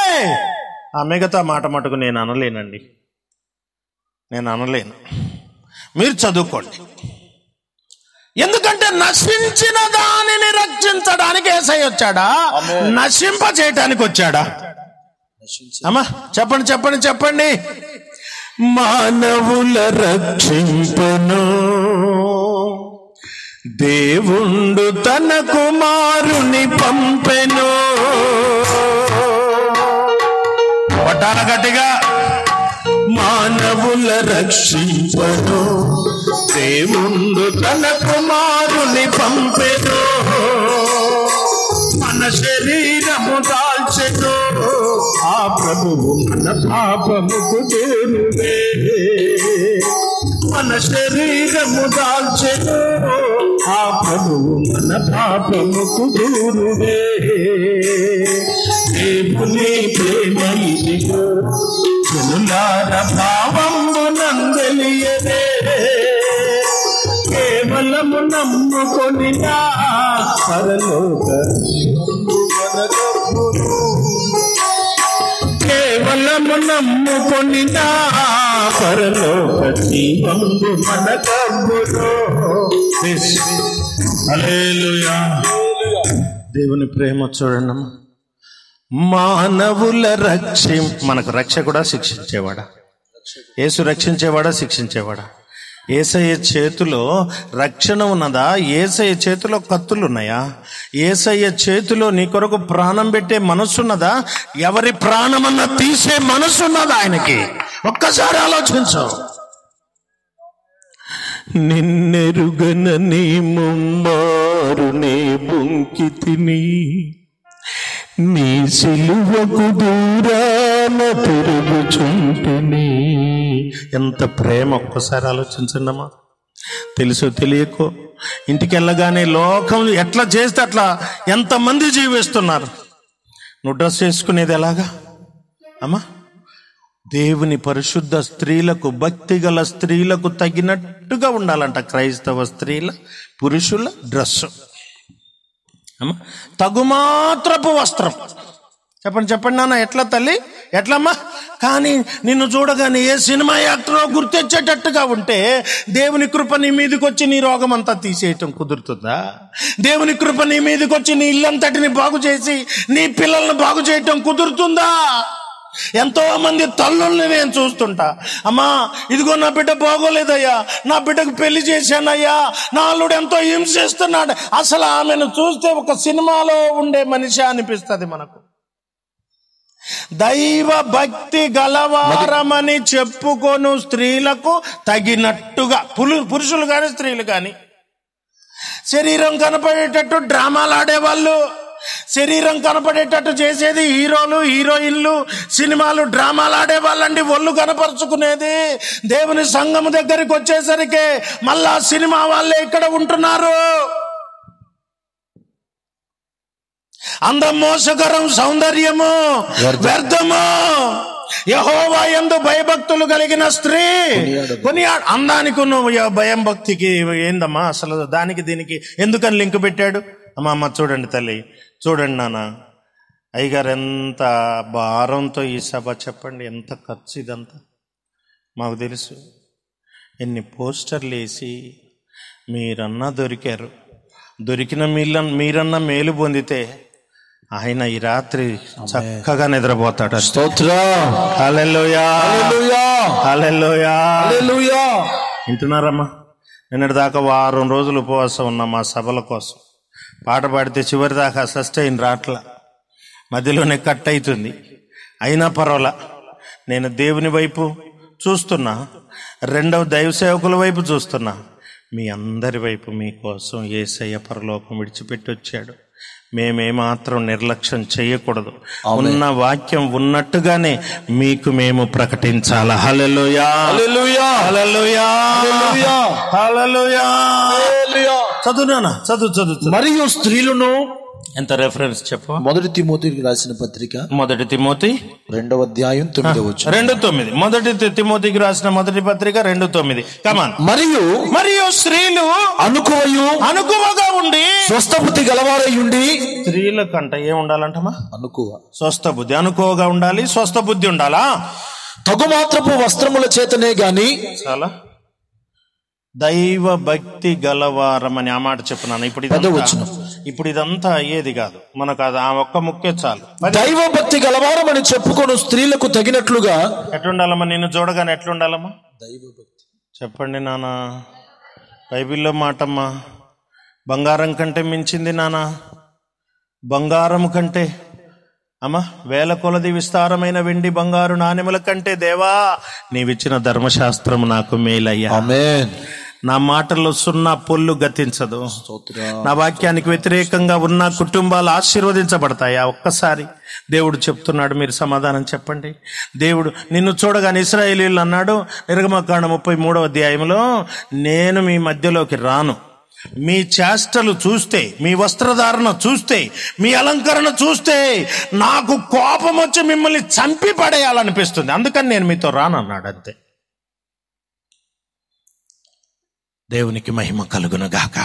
ఆ మిగతా మాట మటుకు నేను అనలేనండి, నేను అనలేను. మీరు చదువుకోండి. ఎందుకంటే నశించిన దానిని రక్షించడానికి యేసయ్య వచ్చాడా? నశింప చేయటానికి వచ్చాడా? అమ్మా చెప్పండి చెప్పండి చెప్పండి. మానవుల రక్షింపను దేవుండు తన కుమారుని పంపెను. పట్టాల గట్టిగా. మానవుల రక్షింపను దేవుండు తన కుమారుని పంపెను. మన శరీరము దాల్చెను ఆ ప్రభువు మన పాపముకు దూరునే. మన శరీరము దాల్చెను ఆ ప్రభువు మన పాపముకు దూరుడే. దేవుని ప్రేమ ఇదిగో జనులార భావము నందలియదే. కేవలము నమ్ముకొని పరలోక కేవలము నమ్ముకొని పరలోక జీవంబు మన కబ్బులో. హల్లెలూయా. దేవుని ప్రేమ చూడండి. మానవుల మనకు రక్ష కూడా శిక్షించేవాడా? యేసు రక్షించేవాడా శిక్షించేవాడా? యేసయ్య చేతిలో రక్షణ ఉన్నదా? యేసయ్య చేతిలో కత్తులున్నాయా? యేసయ్య చేతిలో నీ కొరకు ప్రాణం పెట్టే మనసున్నదా? ఎవరి ప్రాణమన్నా తీసే మనసున్నదా ఆయనకి? ఒక్కసారి ఆలోచించు. నిన్నెరుగనని ముమ్మారు నే బొంకితిని, నీ సిలువకు దూరాన తిరుగుచుంటిని. ఎంత ప్రేమ! ఒక్కసారి ఆలోచించండమ్మా. తెలుసో తెలియకో ఇంటికి వెళ్ళగానే లోకం ఎట్లా చేస్తే అట్లా ఎంతమంది జీవిస్తున్నారు. నువ్వు డ్రెస్ చేసుకునేది ఎలాగా అమ్మా? దేవుని పరిశుద్ధ స్త్రీలకు, భక్తి గల స్త్రీలకు తగినట్టుగా ఉండాలంట క్రైస్తవ స్త్రీల పురుషుల డ్రెస్సు. అమ్మా, తగుమాత్రపు వస్త్రం. చెప్పండి నాన్న, ఎట్లా తల్లి, ఎట్లమ్మా? కానీ నిన్ను చూడగానే ఏ సినిమా యాక్టరో గుర్తొచ్చేటట్టుగా ఉంటే దేవుని కృప నీ మీదకి వచ్చి నీ రోగం అంతా తీసేయటం కుదురుతుందా? దేవుని కృప నీ మీదకి వచ్చి నీ ఇల్లంతటిని బాగు చేసి నీ పిల్లల్ని బాగు చేయటం కుదురుతుందా? ఎంతో మంది తల్లుల్ని నేను చూస్తుంటా. అమ్మా, ఇదిగో నా బిడ్డ బాగోలేదయ్యా, నా బిడ్డకు పెళ్లి చేశానయ్యా, నా అల్లుడు ఎంతో హింసిస్తున్నాడు. అసలు ఆమెను చూస్తే ఒక సినిమాలో ఉండే మనిషి అనిపిస్తుంది మనకు. దైవ భక్తి గలవారమని చెప్పుకొను స్త్రీలకు తగినట్టుగా, పురుషులు కానీ స్త్రీలు కానీ, శరీరం కనపడేటట్టు డ్రామాలు ఆడేవాళ్ళు, శరీరం కనపడేటట్టు చేసేది హీరోలు, హీరోయిన్లు, సినిమాలు, డ్రామాలు ఆడేవాళ్ళండి. ఒళ్ళు కనపరుచుకునేది దేవుని సంఘం దగ్గరికి వచ్చేసరికి మళ్ళా సినిమా వాళ్ళే ఇక్కడ ఉంటున్నారు. అందం మోసకరం, సౌందర్యము వ్యర్థము. యెహోవా యందు భయభక్తులు కలిగిన స్త్రీ అందానికి భయం భక్తికి ఏందమ్మా అసలు? దానికి దీనికి ఎందుకని లింక్ పెట్టాడు? అమ్మ చూడండి తల్లి, చూడండి నాన్న, అయ్యగారు ఎంత భారంతో ఈ సభ, చెప్పండి ఎంత ఖర్చు ఇదంతా. మాకు తెలుసు, ఎన్ని పోస్టర్లు వేసి మీరన్నా దొరికారు. దొరికిన మీరన్నా మేలు పొందితే ఆయన ఈ రాత్రి చక్కగా నిద్రపోతాడు. స్తోత్రం. హల్లెలూయా, హల్లెలూయా, హల్లెలూయా, హల్లెలూయా. వింటున్నారమ్మా? నిన్నటి దాకా వారం రోజులు ఉపవాసం ఉన్నాం మా సభల కోసం. పాట పాడితే చివరి దాకా సస్టైన్ రాట్లా, మధ్యలోనే కట్ అవుతుంది. అయినా పర్వాలా, నేను దేవుని వైపు చూస్తున్నా, రెండవ దైవ సేవకుల వైపు చూస్తున్నా, మీ అందరి వైపు. మీకోసం యేసయ్య పరలోకం విడిచిపెట్టి వచ్చాడు. మేమేమాత్రం నిర్లక్ష్యం చేయకూడదు. ఉన్న వాక్యం ఉన్నట్టుగానే మీకు మేము ప్రకటించాలి. హల్లెలూయా, హల్లెలూయా, హల్లెలూయా, హల్లెలూయా, హల్లెలూయా. చదువునా, చదువు. మరియు స్త్రీలను, ఎంత రెఫరెన్స్ చెప్పు? 1 తిమోతికి రాసిన పత్రిక 1 తిమోతి 2వ అధ్యాయం 9వ వచనం. 2:9. 1 తిమోతికి రాసిన మొదటి పత్రిక 2:9. కమాన్. మరియు స్త్రీలు అనుకువగా ఉండి స్వస్థ బుద్ధి గలవారై ఉండి. స్త్రీల కంట ఏం ఉండాలంటమా? అనుకువ, స్వస్థ బుద్ధి. అనుకోగా ఉండాలి, స్వస్థ బుద్ధి ఉండాలా? తగుమాత్రపు వస్త్రముల చేతనే గాని, చాలా దైవ భక్తి గలవారమని ఆ మాట చెప్పున్నాను. ఇప్పుడు ఇదంతా అయ్యేది కాదు మనకు. అది ఆ ఒక్క ముక్కే చాలు. దైవ భక్తి గలవారమని చెప్పుకొను స్త్రీలకు తగినట్లుగా ఎట్లుండాలమ్మా? నిన్ను చూడగానే ఎట్లుండాలమ్మా? దైవ భక్తి. చెప్పండి నాన్న, బైబిల్లో మాటమ్మా. బంగారం కంటే మించింది నాన్న, బంగారం కంటే అమ్మా, వేల కొలది విస్తారమైన వెండి బంగారు నాణెముల కంటే దేవా నీవిచ్చిన ధర్మశాస్త్రం నాకు మేలయ్యా. ఆమేన్. నా మాటల్లో సున్నా పొల్లు గతించదు. నా వాక్యానికి వ్యతిరేకంగా ఉన్న కుటుంబాలు ఆశీర్వదించబడతాయా? ఒక్కసారి దేవుడు చెప్తున్నాడు, మీరు సమాధానం చెప్పండి. దేవుడు నిన్ను చూడగానే ఇశ్రాయేలీయులు అన్నాడు నిర్గమకాండం 33వ అధ్యాయంలో, నేను మీ మధ్యలోకి రాను, మీ చేష్టలు చూస్తే, మీ వస్త్రధారణ చూస్తే, మీ అలంకరణ చూస్తే నాకు కోపం వచ్చి మిమ్మల్ని చంపి పడేయాలనిపిస్తుంది. అందుకని నేను మీతో రానన్నాడు. అంతే. దేవునికి మహిమ కలుగును గాక.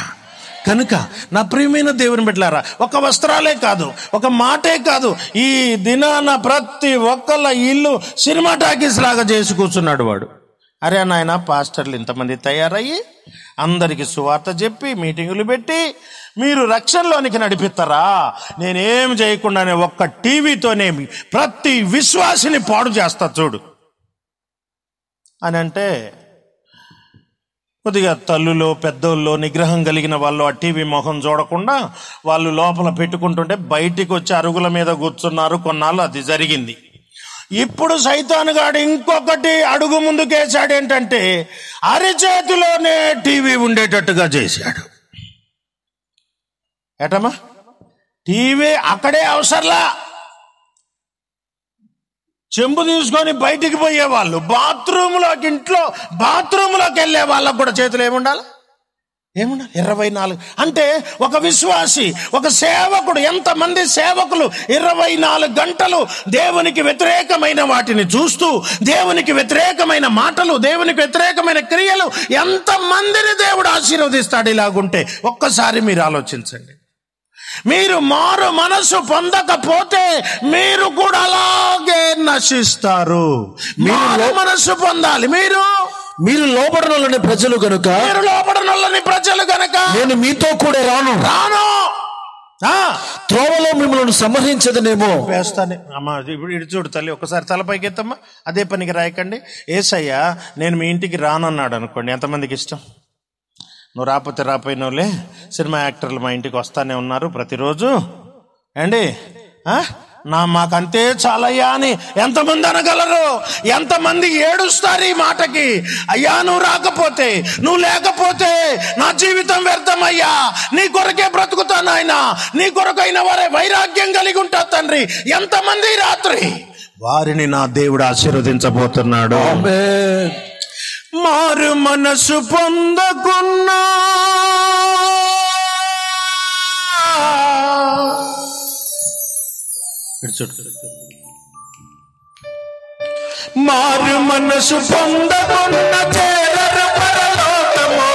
కనుక నా ప్రియమైన దేవుని బిడ్డలారా, ఒక వస్త్రాలే కాదు, ఒక మాటే కాదు, ఈ దినాన ప్రతి ఒక్కళ్ళ ఇల్లు సినిమా టాకీస్ లాగా చేసి కూర్చున్నాడు వాడు. అరే నాయన, పాస్టర్లు ఇంతమంది తయారయ్యి అందరికి సువార్త చెప్పి మీటింగులు పెట్టి మీరు రక్షణలోనికి నడిపిస్తారా? నేనేం చేయకుండానే ఒక్క టీవీతోనే ప్రతి విశ్వాసిని పాడు చేస్తా చూడు అని అంటే, కొద్దిగా తల్లులో పెద్దోళ్ళు నిగ్రహం కలిగిన వాళ్ళు ఆ టీవీ మొహం చూడకుండా వాళ్ళు లోపల పెట్టుకుంటుంటే బయటికి వచ్చి అరుగుల మీద కూర్చున్నారు. కొన్నాళ్ళు అది జరిగింది. ఇప్పుడు సైతానుగాడు ఇంకొకటి అడుగు ముందుకేసాడు. ఏంటంటే అరిచేతిలోనే టీవీ ఉండేటట్టుగా చేశాడు. ఏటమ్మా, టీవీ అక్కడే అవసరంలా. చెంబు తీసుకొని బయటికి పోయే వాళ్ళు, ఇంట్లో బాత్రూంలోకి వెళ్ళే వాళ్ళకు కూడా చేతులు ఏముండాలి? 24. అంటే ఒక విశ్వాసి, ఒక సేవకుడు, ఎంతమంది సేవకులు 24 గంటలు దేవునికి వ్యతిరేకమైన వాటిని చూస్తూ, దేవునికి వ్యతిరేకమైన మాటలు, దేవునికి వ్యతిరేకమైన క్రియలు, ఎంతమందిని దేవుడు ఆశీర్వదిస్తాడు ఇలాగుంటే? ఒక్కసారి మీరు ఆలోచించండి. మీరు మారు మనసు పొందకపోతే మీరు కూడా అలాగే నశిస్తారు. మారు మనసు పొందాలి. మీరు లోబడనొల్లని ప్రజలు గనుక, నేను మీతో కూడా రాను. త్రోవలో మిమ్మల్ని సంహరించదనేమో. వేస్తాను అమ్మా. ఇప్పుడు ఇటు చూడు తల్లి, ఒకసారి తలపైకి ఎత్తమ్మా. అదే పనికి రాయకండి. యేసయ్య నేను మీ ఇంటికి రానన్నాడు అనుకోండి, ఎంతమందికి ఇష్టం? నువ్వు రాకపోతే రాపోయినోలే, సినిమా యాక్టర్లు మా ఇంటికి వస్తానే ఉన్నారు ప్రతిరోజు అండి, మాకంతే చాలయ్యా అని ఎంతమంది అనగలరు? ఎంతమంది ఏడుస్తారు ఈ మాటకి? అయ్యా నువ్వు రాకపోతే, నువ్వు లేకపోతే నా జీవితం వ్యర్థమయ్యా, నీ కొరకే బ్రతుకుతాను ఆయన, నీ కొరకైన వారే వైరాగ్యం కలిగి ఉంటా తండ్రి. ఎంతమంది రాత్రి వారిని నా దేవుడు ఆశీర్వదించబోతున్నాడు. మారు మనసు పొందకున్నా మారు మనసు పొందకున్న చేరరు పరలోకము,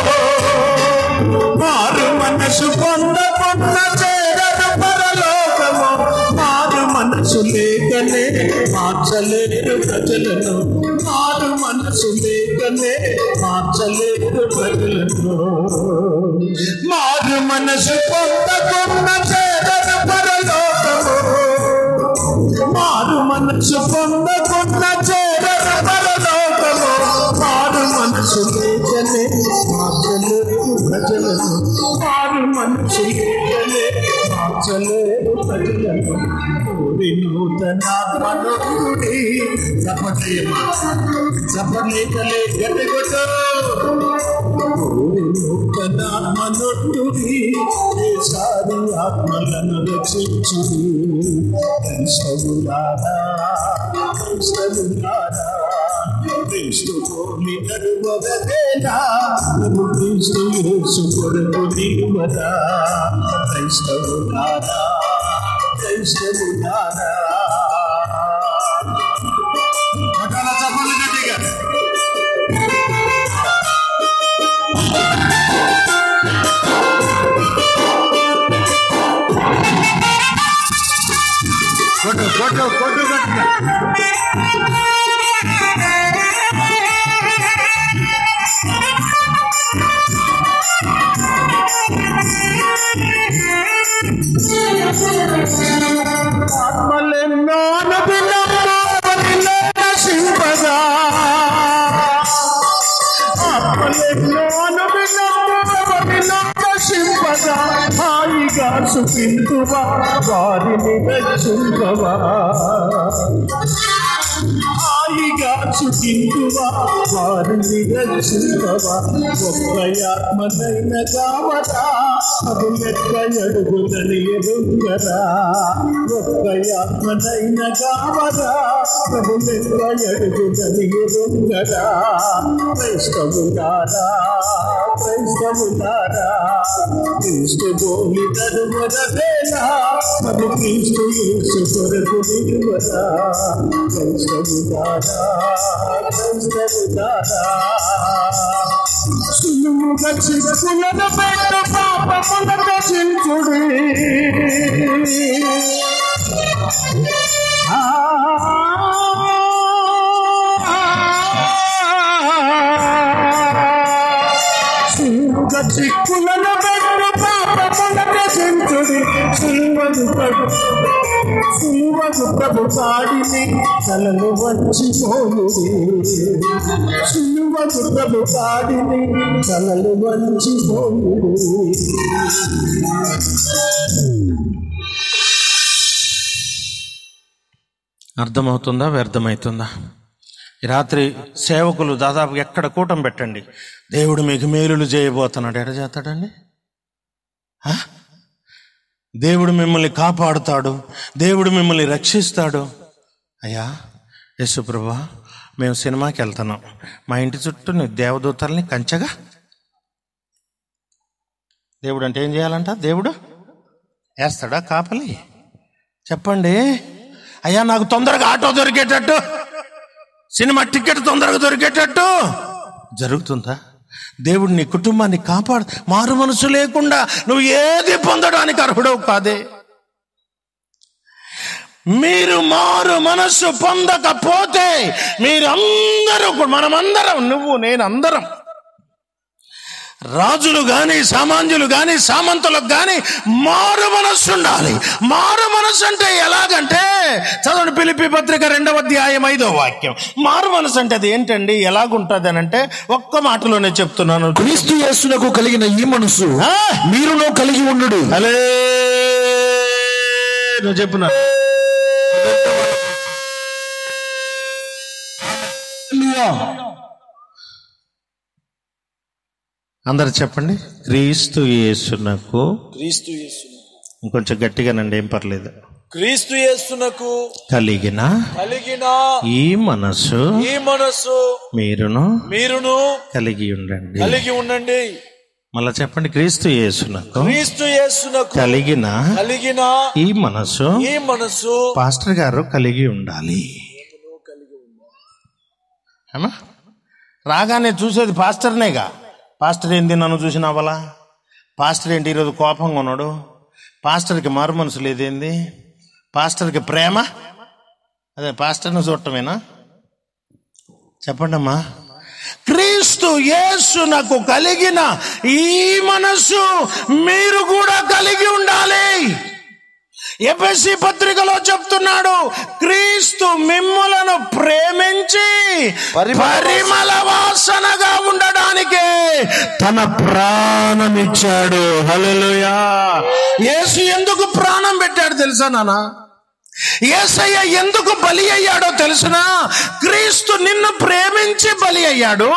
మారు మనసు పొందకున్న చేరరు పరలోకము. మారు మనసు లేకనే మార్చలేరు ప్రజలను, మారు మనసు లేకనే మార్చలేరు ప్రజలను. మారు మనసు పొందకున్న చేరరు పరలోకము, మారు మనసు పొందకున్న చేరరు పరలోకము. మారు మనసు లేకనే మార్చలేరు ప్రజలను, మారు మనసు లేకనే మార్చలేరు ప్రజలను. నూతనాత్మనుడి చెప్పలేకలే గట్టగొట్టు. నూతనాత్మనుడి సారి ఆత్మలను రక్షించుడి. క్రైస్తవులారా, క్రైస్తవులారా, క్రీస్తు పోలి నడువదేనా, క్రీస్తు యేసు కొరకు నీవరా. క్రైస్తవులారా, క్రైస్తవులారా, చెప్పండి గట్టిగా. కొట్టు గట్టిగా. ఆత్మలెన్నో నశింపగా, ఆత్మలెన్నో నశింపగా, హాయిగా సుఖింతువా వారిని రక్షింపవా. హాయిగా సుఖింతువా వారిని రక్షించవా ఒక్క ఆత్మనైన కావరా అది లెక్క అడుగులని ఎరుంగరా ఒక్క ఆత్మనైన కావరా అది లెక్క అడుగులని ఎరుంగరా క్రైస్తవులారా క్రైస్తవులారా క్రీస్తు బోలి నడుమరవేలా మరి క్రీస్తు యేసు కొరకు నిలువరా క్రైస్తవులారా క్రైస్తవులారా సులువుగా చిక్కులను పెట్టు పాపముల రక్షించుడి చిక్కులను పెట్టు పాపముల రక్షించుడి సిలువకు ప్రభు పాడిని తలలు వంచిపోయుడి సిలువకు ప్రభు పాడిని తలలు వంచిపోయుడి. అర్థమవుతుందా వ్యర్థమవుతుందా? ఈ రాత్రి సేవకులు దాదాపు ఎక్కడ కూటం పెట్టండి, దేవుడు మీకు మేలులు చేయబోతున్నాడు. ఎడ చేస్తాడండి? దేవుడు మిమ్మల్ని కాపాడుతాడు, దేవుడు మిమ్మల్ని రక్షిస్తాడు. అయ్యా యేసుప్రభా, మేము సినిమాకి వెళ్తున్నాం, మా ఇంటి చుట్టూ నీ దేవదూతల్ని కంచగా. దేవుడు అంటే ఏం చేయాలంట? దేవుడు వేస్తాడా కాపలి? చెప్పండి అయ్యా, నాకు తొందరగా ఆటో దొరికేటట్టు, సినిమా టికెట్ తొందరగా దొరికేటట్టు జరుగుతుందా? దేవుడు నీ కుటుంబాన్ని కాపాడు. మారు మనసు లేకుండా నువ్వు ఏది పొందడానికి అర్హుడవు కాదే. మీరు మారు మనస్సు పొందకపోతే మీరందరూ, మనమందరం, నువ్వు నేను అందరం, రాజులు గాని సామాన్యులు గాని సామంతులకు గాని మారు మనస్సు ఉండాలి. మారు మనస్సు అంటే ఎలాగంటే, చదవండి ఫిలిప్పీ పత్రిక 2వ అధ్యాయం 5వ వాక్యం. మారు మనస్సు అంటే అది ఏంటండి, ఎలాగుంటుంది అని అంటే ఒక్క మాటలోనే చెప్తున్నాను. క్రీస్తు యేసునకు కలిగిన ఈ మనసు మీరును కలిగి ఉండుడు. అలే నువ్వు చెప్పున్నా. అందరు చెప్పండి, క్రీస్తు యేసునకు. క్రీస్తు యేసు, ఇంకొంచెం గట్టిగానండి, ఏం పర్లేదు. క్రీస్తు యేసునకు కలిగిన ఈ మనసు మీరును కలిగి ఉండండి. మళ్ళా చెప్పండి, క్రీస్తు యేసునకు కలిగిన ఈ మనసు పాస్టర్ గారు కలిగి ఉండాలి. రాగానే చూసేది పాస్టర్నేగా. పాస్టర్ ఏంది నన్ను చూసినావలా? పాస్టర్ ఏంటి ఈరోజు కోపంగా ఉన్నాడు? పాస్టర్కి మారు మనసు లేదేంది? పాస్టర్కి ప్రేమ? అదే పాస్టర్ని చూడటమేనా? చెప్పండి అమ్మా. క్రీస్తు యేసునకు కలిగిన ఈ మనసు మీరు కూడా కలిగి ఉండాలి. ఎఫెసీ పత్రికలో చెప్తున్నాడు, క్రీస్తు మిమ్ములను ప్రేమించి పరిమళ వాసనగా ఉండడానికే తన ప్రాణం ఇచ్చాడు. హల్లెలూయా. యేసు ఎందుకు ప్రాణం పెట్టాడు తెలుసా నాన్న? యేసయ్య ఎందుకు బలి అయ్యాడో తెలుసునా? క్రీస్తు నిన్ను ప్రేమించి బలి అయ్యాడు.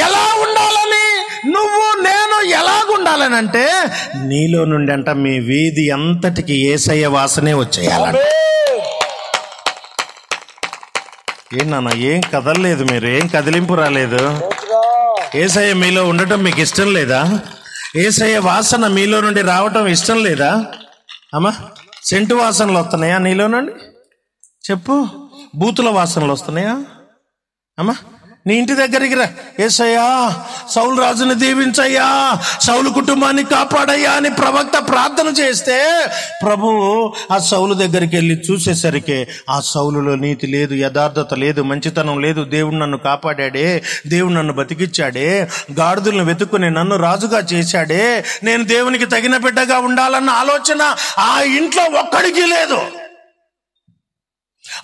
ఎలా ఉండాలని? నువ్వు నేను ఎలాగుండాలనంటే, నీలో నుండి అంట మీ వీధి అంతటికి యేసయ్య వాసనే వచ్చేయాలంట. ఏం నాన్న, ఏం కదలలేదు, మీరు ఏం కదిలింపు రాలేదు? యేసయ్య మీలో ఉండటం మీకు ఇష్టం లేదా? యేసయ్య వాసన మీలో నుండి రావటం ఇష్టం లేదా? అమ్మా, సెంటు వాసనలు వస్తున్నాయా నీలో నుండి? చెప్పు. బూతుల వాసనలు వస్తున్నాయా? అమ్మా, నీ ఇంటి దగ్గరికి రా, యేసయ్యా సౌలు రాజుని దీవించయ్యా, సౌలు కుటుంబాన్ని కాపాడయ్యా అని ప్రవక్త ప్రార్థన చేస్తే, ప్రభువు ఆ సౌలు దగ్గరికి వెళ్ళి చూసేసరికి ఆ సౌలులో నీతి లేదు, యథార్థత లేదు, మంచితనం లేదు. దేవుడు నన్ను కాపాడాడే, దేవుడు నన్ను బతికిచ్చాడే, గాడిదలను వెతుక్కుని నన్ను రాజుగా చేశాడే, నేను దేవునికి తగిన బిడ్డగా ఉండాలన్న ఆలోచన ఆ ఇంట్లో ఒక్కడికి లేదు.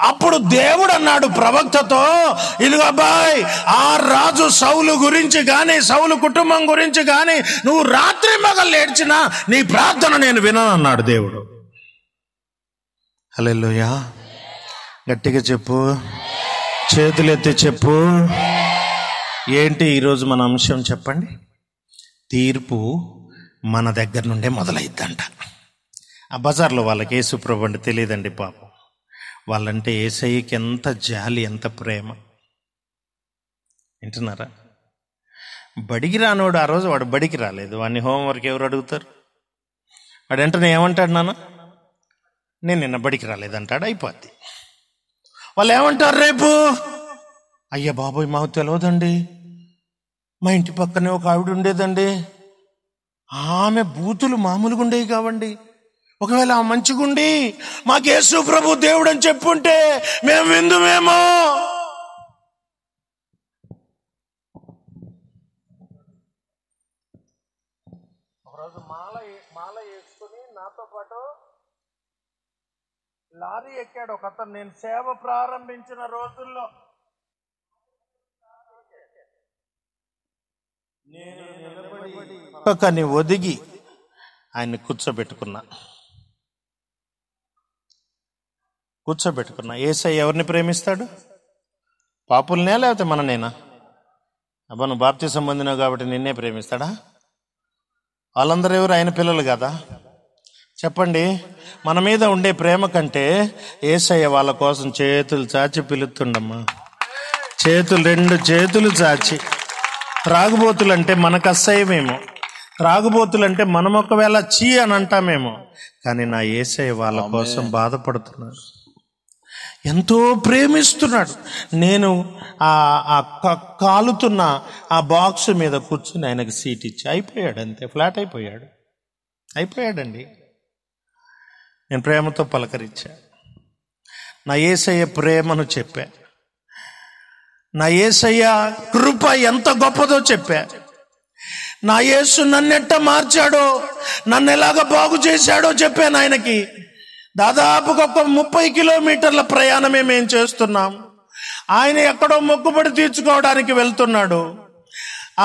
అప్పుడు దేవుడు అన్నాడు ప్రవక్తతో, ఇదిగో అబ్బాయి, ఆ రాజు సౌలు గురించి గాని సౌలు కుటుంబం గురించి గాని నువ్వు రాత్రి మగలు ఏడ్చినా నీ ప్రార్థన నేను వినను అన్నాడు దేవుడు. హల్లెలూయా. గట్టిగా చెప్పు. చేతులెత్తి చెప్పు. ఏంటి ఈరోజు మన అంశం చెప్పండి? తీర్పు మన దగ్గర నుండే మొదలైద్దంట. ఆ బజార్లో వాళ్ళకి యేసుప్రభు అంటే తెలియదండి పాపం. వాళ్ళంటే యేసయ్యకి ఎంత జాలి, ఎంత ప్రేమ. వింటున్నారా? బడికి రానోడు ఆ రోజు వాడు బడికి రాలేదు. వాడిని హోంవర్క్ ఎవరు అడుగుతారు? వాడు వెంటనే ఏమంటాడు? నాన్న నేను నిన్న బడికి రాలేదంటాడు. అయిపోద్ది. వాళ్ళు ఏమంటారు రేపు? అయ్యా బాబోయ్ మాకు తెలియదండి, మా ఇంటి పక్కనే ఒక ఆవిడ ఉండేదండి, ఆమె బూతులు మామూలుగా ఉండేవి కావండి. ఒకవేళ ఆ మంచిగుండి మాకు యేసు ప్రభు దేవుడు అని చెప్పుంటే మేము విందుమేమో. ఒకరోజు మాల వేసుకుని నాతో పాటు లారీ ఎక్కాడు ఒక అతను. నేను సేవ ప్రారంభించిన రోజుల్లో నేను నిలబడి పక్కని ఒదిగి ఆయన్ని కూర్చోబెట్టుకున్నా. యేసయ్య ఎవరిని ప్రేమిస్తాడు? పాపులనే లేకపోతే మననేనా? అబ్బా నువ్వు బాప్తిసం పొందినావు కాబట్టి నిన్నే ప్రేమిస్తాడా? వాళ్ళందరూ ఎవరు ఆయన పిల్లలు కదా? చెప్పండి. మన మీద ఉండే ప్రేమ కంటే యేసయ్య వాళ్ళ కోసం చేతులు చాచి పిలుస్తుండమ్మా. రెండు చేతులు చాచి. త్రాగుబోతులంటే మనకు అసహ్యమేమో, త్రాగుబోతులంటే మనం ఒకవేళ చీ అని అంటామేమో, కానీ నా యేసయ్య వాళ్ళ కోసం బాధపడుతున్నాడు, ఎంతో ప్రేమిస్తున్నాడు. నేను ఆ కాలుతున్న ఆ బాక్స్ మీద కూర్చుని ఆయనకు సీట్ ఇచ్చి అయిపోయాడు. అంతే, ఫ్లాట్ అయిపోయాడండి. నేను ప్రేమతో పలకరించా. నా యేసయ్య ప్రేమను చెప్పా. నా యేసయ్య కృప ఎంత గొప్పదో చెప్పా. నా యేసు నన్నెట్ట మార్చాడో, నన్ను ఎలాగ బాగు చేశాడో చెప్పాను ఆయనకి. దాదాపుగా ఒక 30 కిలోమీటర్ల ప్రయాణమే మేము చేస్తున్నాం. ఆయన ఎక్కడో మొక్కుబడి తీర్చుకోవడానికి వెళ్తున్నాడు.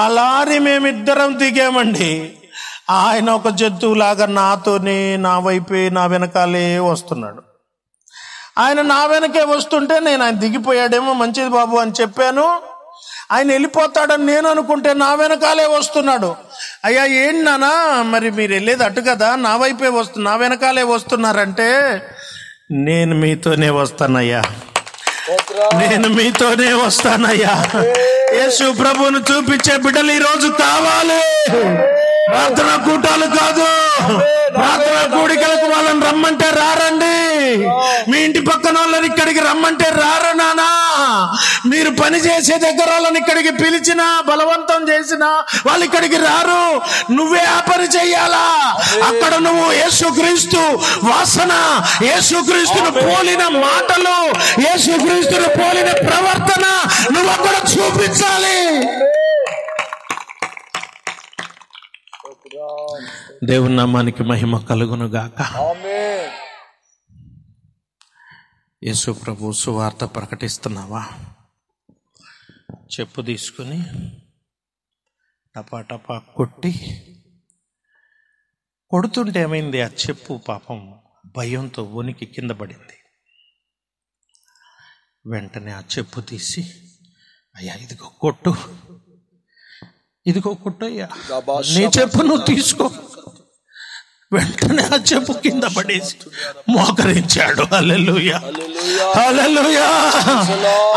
ఆ లారీ మేమిద్దరం దిగామండి. ఆయన ఒక జంతువులాగా నాతోనే, నా వైపే, నా వెనకాలే వస్తున్నాడు. ఆయన నా వెనకే వస్తుంటే నేను ఆయన దిగిపోయాడేమో మంచిది బాబు అని చెప్పాను. ఆయన వెళ్ళిపోతాడని నేను అనుకుంటే నా వెనకాలే వస్తున్నాడు. అయ్యా ఏంటి నానా, మరి మీరు వెళ్ళేది అటు కదా, నా వైపే నా వెనకాలే వస్తున్నారంటే, నేను మీతోనే వస్తానయ్యా, యేసు ప్రభువును చూపించే బిడ్డలు ఈరోజు కావాలి. ప్రార్థనా కూటాలు కాదు, ప్రార్థనా కూడికలకు వాళ్ళని రమ్మంటే రారండి. మీ ఇంటి పక్కన వాళ్ళని ఇక్కడికి రమ్మంటే రారు నానా. మీరు పని చేసే దగ్గర వాళ్ళని ఇక్కడికి పిలిచినా, బలవంతం చేసినా వాళ్ళు ఇక్కడికి రారు. నువ్వే ఆ పని చెయ్యాలా. అక్కడ నువ్వు యేసుక్రీస్తు వాసన, యేసుక్రీస్తును పోలిన మాటలు, యేసుక్రీస్తును పోలిన ప్రవర్తన నువ్వు అక్కడ చూపించాలి. దేవుని నామానికి మహిమ కలుగును గాక. యేసు ప్రభు సువార్త ప్రకటిస్తున్నావా? చెప్పు తీసుకుని టపా కొడుతుంటే ఏమైంది? ఆ చెప్పు పాపం భయంతో వణికి కింద పడింది. వెంటనే ఆ చెప్పు తీసి, అయ్యా ఇదిగో కొట్టు అయ్యా, నీ చెప్పు నువ్వు తీసుకో. వెంటనే ఆ చెప్పు కింద పడేసి మోకరించాడు. హల్లెలూయా, హల్లెలూయా.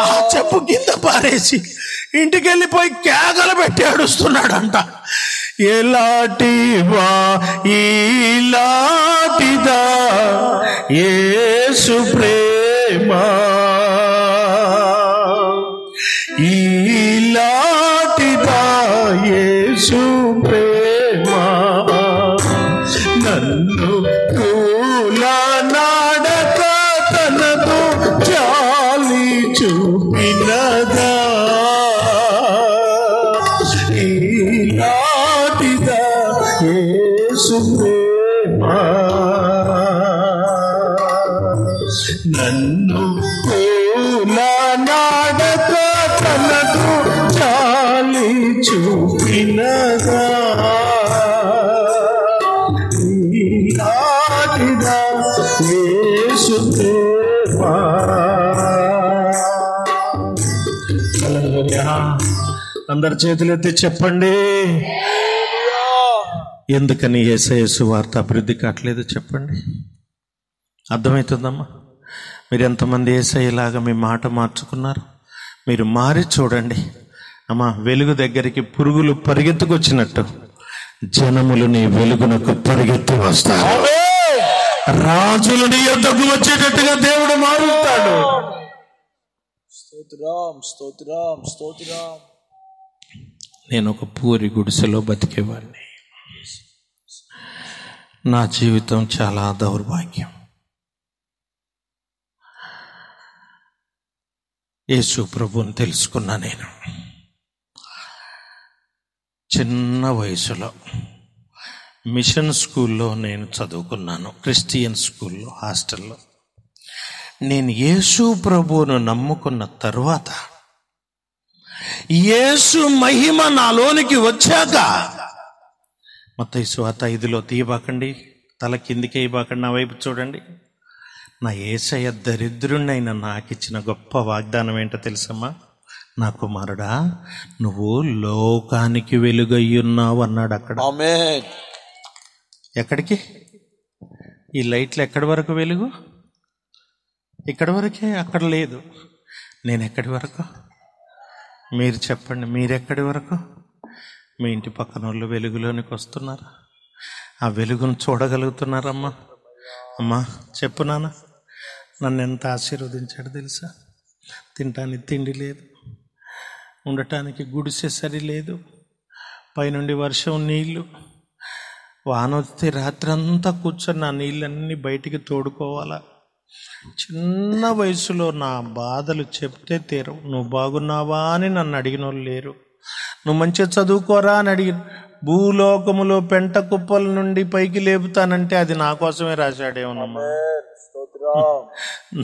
ఆ చెప్పు కింద పారేసి ఇంటికి వెళ్ళిపోయి కేకలు పెట్టి ఏడుస్తున్నాడంట. ఎలాంటివా ఈలాంటిదా యేసు ప్రేమ, ఈలాంటిదా యేసు ప్రేమ, నన్ను కూలనాడక తనతో జాలి చూపినదా, ఈనాటిదా యేసు ప్రేమ, నన్ను కూలనాడక తనతో జాలి చూపినదా, యేసు ప్రేమ. అందరి చేతులెత్తి చెప్పండి. ఎందుకని యేసయ్య సువార్త అభివృద్ధి కావట్లేదు చెప్పండి? అర్థమవుతుందమ్మా? మీరు ఎంతమంది యేసయ్యలాగా మీ మాట మార్చుకున్నారు? మీరు మారి చూడండి అమ్మా. వెలుగు దగ్గరికి పురుగులు పరిగెత్తుకొచ్చినట్టు జనములు నీ వెలుగునకు పరిగెత్తి వస్తారు. రాజులు నీ యొద్దకు వచ్చేటట్టుగా దేవుడు మారుతాడు. స్తోత్రం, స్తోత్రం, స్తోత్రం. నేను ఒక పూరి గుడిసెలో బతికేవాడిని. నా జీవితం చాలా దౌర్భాగ్యం. యేసు ప్రభువుని తెలుసుకున్నా. నేను చిన్న వయసులో మిషన్ స్కూల్లో నేను చదువుకున్నాను. క్రిస్టియన్ స్కూల్లో, హాస్టల్లో. నేను యేసు ప్రభువును నమ్ముకున్న తరువాత యేసు మహిమ నాలోనికి వచ్చాక, మత్తయి సువార్త 5లో తీయబాకండి, తల కిందికి వేయబాకండి, నా వైపు చూడండి. నా యేసయ్య దరిద్రుణ్ణైన నాకిచ్చిన గొప్ప వాగ్దానం ఏంటో తెలుసమ్మా? నా కుమారుడా, నువ్వు లోకానికి వెలుగయ్యున్నావు అన్నాడు అక్కడ. ఆమేన్. ఎక్కడికి? ఈ లైట్లు ఎక్కడి వరకు వెలుగు? ఇక్కడి వరకే, అక్కడ లేదు. నేను ఎక్కడి వరకు? మీరు చెప్పండి, మీరెక్కడి వరకు? మీ ఇంటి పక్కన వాళ్ళు వెలుగులోనికి వస్తున్నారా? ఆ వెలుగును చూడగలుగుతున్నారమ్మా? అమ్మా చెప్పు నాన్న, నన్ను ఎంత ఆశీర్వదించాడు తెలుసా? తినటానికి తిండి లేదు, ఉండటానికి గుడిసె సరి లేదు, పైనుండి వర్షం నీళ్లు, వాన వస్తే రాత్రంతా కూర్చొని నా నీళ్ళన్నీ బయటికి తోడుకోవాలా. చిన్న వయసులో నా బాధలు చెప్తే తీరవు. నువ్వు బాగున్నావా అని నన్ను అడిగిన వాళ్ళు లేరు. నువ్వు మంచిగా చదువుకోరా అని అడిగిన. భూలోకములో పెంట కుప్పల నుండి పైకి లేపుతానంటే అది నా కోసమే రాశాడేమోనమ్మా.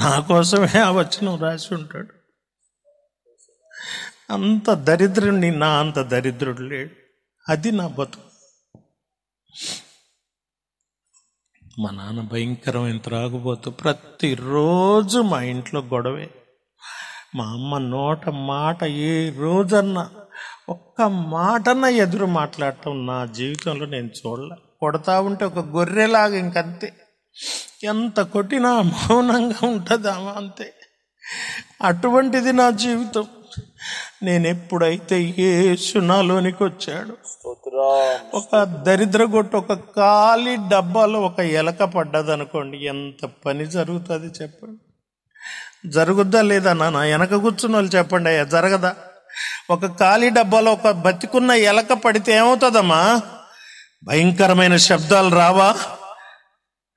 నా కోసమే ఆ వచనం రాసి ఉంటాడు. అంత దరిద్రుడిని, నా అంత దరిద్రుడు లేడు. అది నా బతుకు. మా నాన్న భయంకరమైన త్రాగుబోతు. ప్రతిరోజు మా ఇంట్లో గొడవే. మా అమ్మ నోట మాట ఏ రోజన్నా ఒక్క మాటన్నా ఎదురు మాట్లాడటం నా జీవితంలో నేను చూడలే. కొడతా ఉంటే ఒక గొర్రెలాగా ఇంకంతే. ఎంత కొట్టినా మౌనంగా ఉంటుంది ఆమె, అంతే. అటువంటిది నా జీవితం. నేను ఎప్పుడైతే యేసు నాలోనికి వచ్చాడు, ఒక దరిద్ర గొట్టు, ఒక ఖాళీ డబ్బాలో ఒక ఎలక పడ్డది అనుకోండి, ఎంత పని జరుగుతుంది చెప్పండి? జరుగుద్దా లేదా నాన్న? వెనక కూర్చున్న వాళ్ళు చెప్పండి అయ్యా, జరగదా? ఒక ఖాళీ డబ్బాలో ఒక బతికున్న ఎలక పడితే ఏమవుతుందమ్మా? భయంకరమైన శబ్దాలు రావా?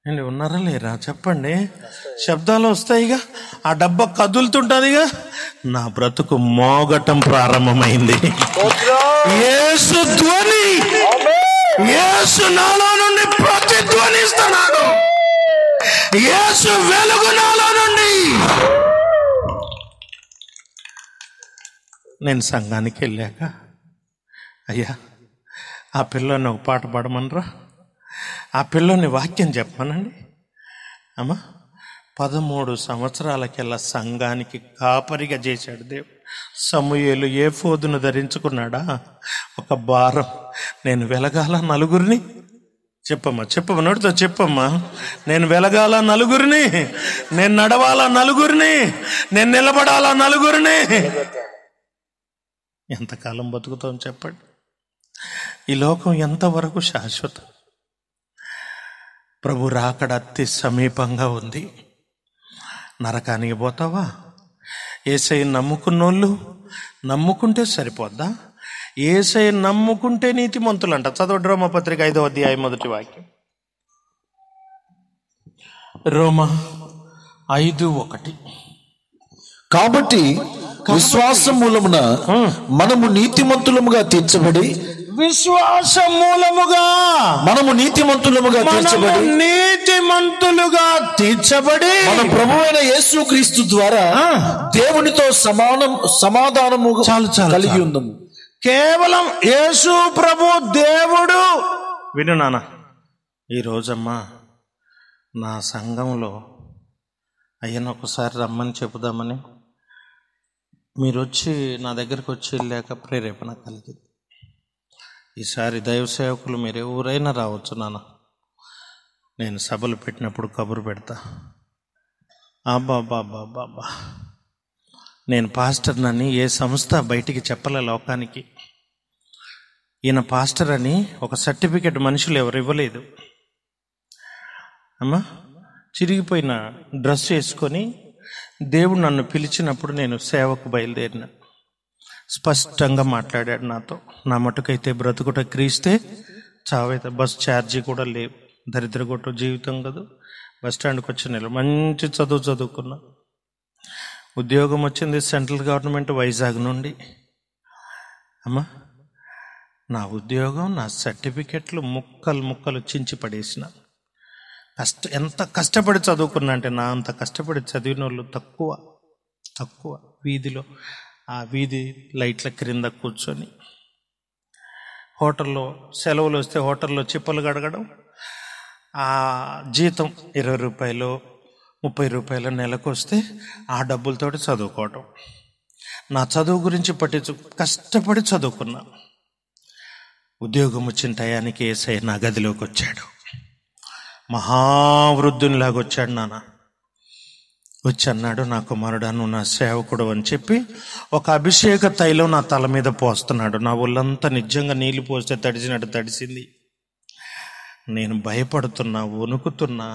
అండి ఉన్నారా లేరా చెప్పండి? శబ్దాలు వస్తాయిగా, ఆ డబ్బా కదులుతుంటదిగా. నా బ్రతుకు మోగటం ప్రారంభమైంది. యేసు ధ్వని, యేసు నాలో నుండి ప్రతిధ్వనిస్తున్నాడు. యేసు వెలుగు నాలో నుండి. నేను సంఘానికి వెళ్ళాక, అయ్యా ఆ పిల్లని ఒక పాట పాడమనరా, ఆ పిల్లని వాక్యం చెప్పమనండి. అమ్మా 13 సంవత్సరాలకెల్లా సంఘానికి కాపరిగా చేశాడు దేవుడు. సమూయేలు ఏఫోదును ధరించుకున్నాడా? ఒక భారం. నేను వెలగాల నలుగురిని. చెప్పమ్మా, చెప్పమ్మా, నోటితో చెప్పమ్మా. నేను వెలగాల నలుగురిని, నేను నడవాలా నలుగురిని, నేను నిలబడాలా నలుగురిని. ఎంతకాలం బతుకుతాం చెప్పండి? ఈ లోకం ఎంతవరకు శాశ్వతం? ప్రభు రాకడ అతి సమీపంగా ఉంది. నరకానికి పోతావా? యేసయ్య నమ్ముకున్నోళ్ళు నమ్ముకుంటే సరిపోద్దా? యేసయ్య నమ్ముకుంటే నీతిమంతులంట. చదవండి రోమపత్రిక 5వ అధ్యాయం 1వ వాక్యం. రోమా 5:1. కాబట్టి విశ్వాసం మూలమున మనము నీతిమంతులముగా తీర్చబడి, విశ్వాసం మూలముగా మనము నీతిమంతులముగా తీర్చబడి మన ప్రభువైన యేసుక్రీస్తు ద్వారా దేవునితో సమాధానము కలిగి ఉందము. కేవలం యేసు ప్రభు దేవుడు. విను నాన్న, ఈ రోజమ్మా నా సంఘంలో అయ్యను ఒకసారి రమ్మని చెబుదామని మీరు వచ్చి నా దగ్గరకు వచ్చి వెళ్ళాక ప్రేరేపణ కలిగింది. ఈసారి దైవ సేవకులు మీరు ఎవరైనా రావచ్చు నాన్న, నేను సభలు పెట్టినప్పుడు కబురు పెడతా. అబ్బాబ్బాబ్బాబ్బా, నేను పాస్టర్ అని ఏ సంస్థ బయటికి చెప్పలే లోకానికి. ఈయన పాస్టర్ అని ఒక సర్టిఫికెట్ మనుషులు ఎవరు ఇవ్వలేదు. అమ్మా, చిరిగిపోయిన డ్రెస్ వేసుకొని దేవుడు నన్ను పిలిచినప్పుడు నేను సేవకు బయలుదేరిన. స్పష్టంగా మాట్లాడాడు నాతో. నా మటుకైతే బ్రతుకుట క్రీస్తే, చావైతే. బస్ ఛార్జీ కూడా లేవు, దరిద్ర కొట్టు జీవితం కదా. బస్ స్టాండ్కి వచ్చిన నెల మంచి చదువుకున్నా. ఉద్యోగం వచ్చింది సెంట్రల్ గవర్నమెంట్ వైజాగ్ నుండి. అమ్మా, నా ఉద్యోగం, నా సర్టిఫికెట్లు ముక్కలు చించి పడేసిన. ఎంత కష్టపడి చదువుకున్నా అంటే, నా అంత కష్టపడి చదివిన వాళ్ళు తక్కువ. వీధిలో, ఆ వీధి లైట్ల క్రింద కూర్చొని హోటల్లో సెలవులు వస్తే హోటల్లో చిప్పలు గడగడం, ఆ జీతం 20 రూపాయలు 30 రూపాయలు నెలకు వస్తే ఆ డబ్బులతోటి చదువుకోవటం. నా చదువు గురించి కష్టపడి చదువుకున్నా. ఉద్యోగం వచ్చిన టయానికి యేసయ్య నా గదిలోకి వచ్చాడు. మహావృద్ధునిలాగా వచ్చాడు నాన్న. వచ్చి అన్నాడు, నా కుమారుడా, నువ్వు నా సేవకుడు అని చెప్పి ఒక అభిషేక తైలం నా తల మీద పోస్తున్నాడు. నా ఒళ్ళంతా నిజంగా నీళ్లు పోస్తే తడిసినట్టు తడిసింది. నేను భయపడుతున్నా, వణుకుతున్నా.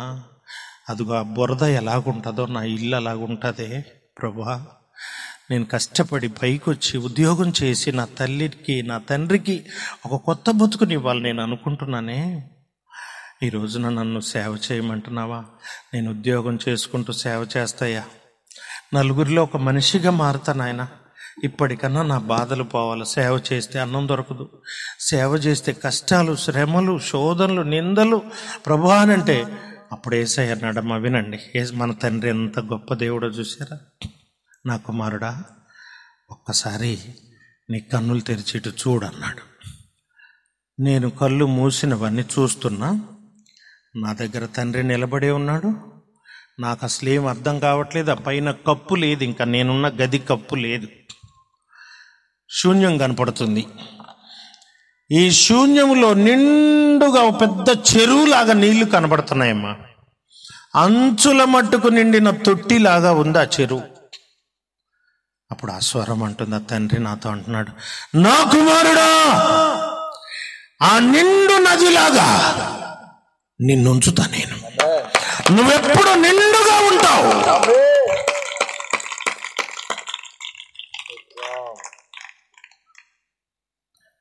అదిగో ఆ బురద ఎలాగుంటుందో నా ఇల్లు అలాగుంటుందే ప్రభా. నేను కష్టపడి పైకి వచ్చి ఉద్యోగం చేసి నా తల్లికి నా తండ్రికి ఒక కొత్త బతుకునివ్వాలి నేను అనుకుంటున్నానే. ఈ రోజున నన్ను సేవ చేయమంటున్నావా? నేను ఉద్యోగం చేసుకుంటూ సేవ చేస్తాయా? నలుగురిలో ఒక మనిషిగా మారుతాను ఆయన. ఇప్పటికన్నా నా బాధలు పోవాలి. సేవ చేస్తే అన్నం దొరకదు, సేవ చేస్తే కష్టాలు, శ్రమలు, శోధనలు, నిందలు ప్రభా అని అంటే అప్పుడు యేసయ్య అన్నాడమ్మా, వినండి, మన తండ్రి ఎంత గొప్ప దేవుడో చూసారా? నా కుమారుడా, ఒక్కసారి నీ కన్నులు తెరిచి ఇటు చూడన్నాడు. నేను కళ్ళు మూసినవన్నీ చూస్తున్నా. నా దగ్గర తండ్రి నిలబడే ఉన్నాడు. నాకు అసలు ఏం అర్థం కావట్లేదు. ఆ పైన కప్పు లేదు, ఇంకా నేనున్న గది కప్పు లేదు, శూన్యం కనపడుతుంది. ఈ శూన్యంలో నిండుగా పెద్ద చెరువులాగా నీళ్లు కనబడుతున్నాయమ్మా. అంచుల మట్టుకు నిండిన తొట్టిలాగా ఉంది ఆ చెరువు. అప్పుడు ఆ స్వరం అంటుంది, ఆ తండ్రి నాతో అంటున్నాడు, నా కుమారుడా, ఆ నిండు నదిలాగా నిన్నుంచుతా నేను. నువ్వెప్పుడు నిండుగా ఉంటావు.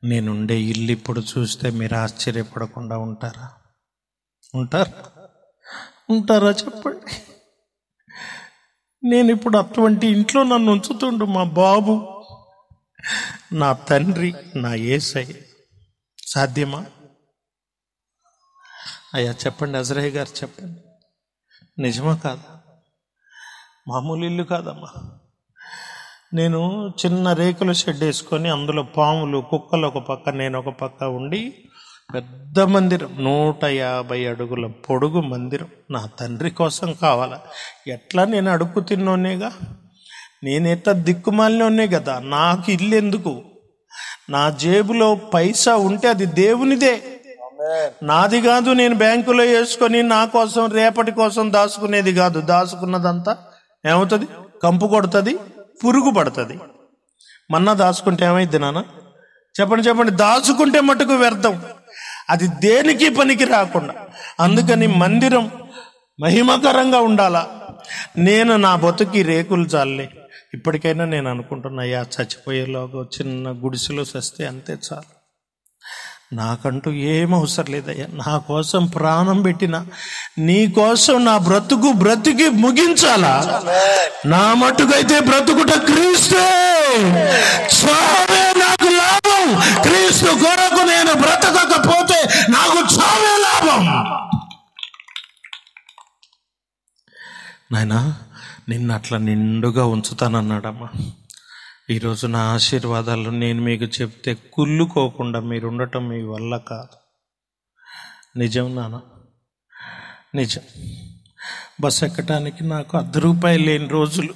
నేనుండే ఇల్లు ఇప్పుడు చూస్తే మీరు ఆశ్చర్యపడకుండా ఉంటారా చెప్పండి. నేను ఇప్పుడు అటువంటి ఇంట్లో నన్ను ఉంచుతుండు మా బాబు, నా తండ్రి, నా యేసయ్య. సాధ్యమా? అయ్యా చెప్పండి, అజరయ్య గారు చెప్పండి, నిజమా కాదా? మామూలు ఇల్లు కాదమ్మా. నేను చిన్న రేకుల షెడ్ వేసుకొని అందులో పాములు, కుక్కలు ఒక పక్క, నేను ఒక పక్క ఉండి పెద్ద మందిరం, 150 అడుగుల పొడుగు మందిరం నా తండ్రి కోసం కావాలా? ఎట్లా నేను అడుక్కు తిన్నోనేగా, నేనెట్లా దిక్కుమాలినోనే కదా. నాకు ఇల్లు ఎందుకు? నా జేబులో పైసా ఉంటే అది దేవునిదే, నాది కాదు. నేను బ్యాంకులో వేసుకొని నా కోసం రేపటి కోసం దాచుకునేది కాదు. దాచుకున్నదంతా ఏమవుతుంది? కంపు కొడుతుంది, పురుగు పడుతుంది. మన్నా దాచుకుంటే ఏమైద్ది నాన్న? చెప్పండి. దాచుకుంటే మటుకు వ్యర్థం, అది దేనికి పనికి రాకుండా. అందుకని మందిరం మహిమకరంగా ఉండాలా. నేను నా బతుకి రేకులు చాలే. ఇప్పటికైనా నేను అనుకుంటున్నా, అయ్యా చచ్చిపోయేలోగా చిన్న గుడిసెలో చస్తే అంతే చాలు. నాకంటూ ఏం అవసరం లేదయ్యా. నా కోసం ప్రాణం పెట్టిన నీ కోసం నా బ్రతికి ముగించాలా? నా మట్టుకైతే బ్రతుకుట క్రీస్తే, చావే నాకు లాభం. క్రీస్తు కొరకు నేను బ్రతకకపోతే నాకు చావే లాభం. నాయనా, నిన్ను అట్లా నిండుగా ఉంచుతానన్నాడమ్మా. ఈరోజు నా ఆశీర్వాదాలు నేను మీకు చెప్తే కుళ్ళుకోకుండా మీరు ఉండటం మీ వల్ల కాదు. నిజం నాన్న, నిజం. బస్ ఎక్కటానికి నాకు 10 రూపాయలు లేని రోజులు,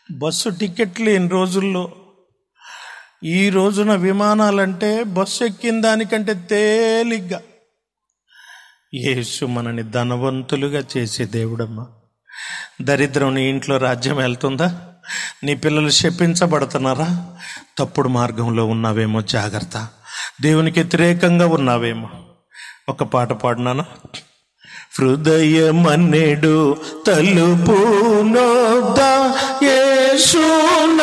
బస్సు టికెట్లు ఎన్ని రోజుల్లో, ఈ రోజున విమానాలంటే బస్సు ఎక్కిన దానికంటే తేలిగ్గా. యేసు మనని ధనవంతులుగా చేసే దేవుడమ్మా. దరిద్రం నీ ఇంట్లో రాజ్యం వెళ్తుందా? నీ పిల్లలు శపించబడుతున్నారా? తప్పుడు మార్గంలో ఉన్నావేమో జాగ్రత్త. దేవునికి వ్యతిరేకంగా ఉన్నావేమో. ఒక పాట పాడినానా? హృదయమన్నెడు తలుపు నొద్ద యేసునాథుడు,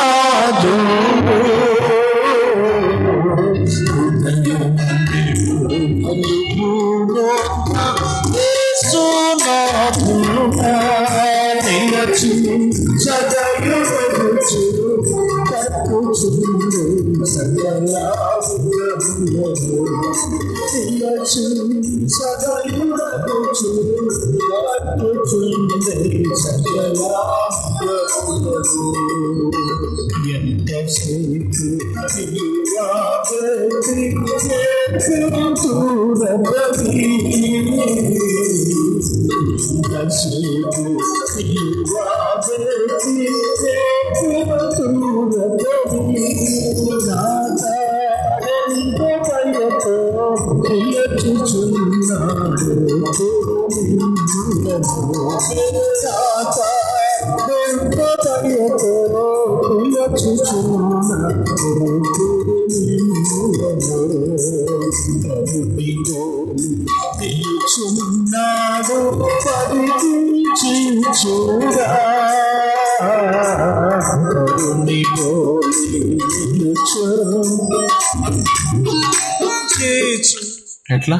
ఎట్లా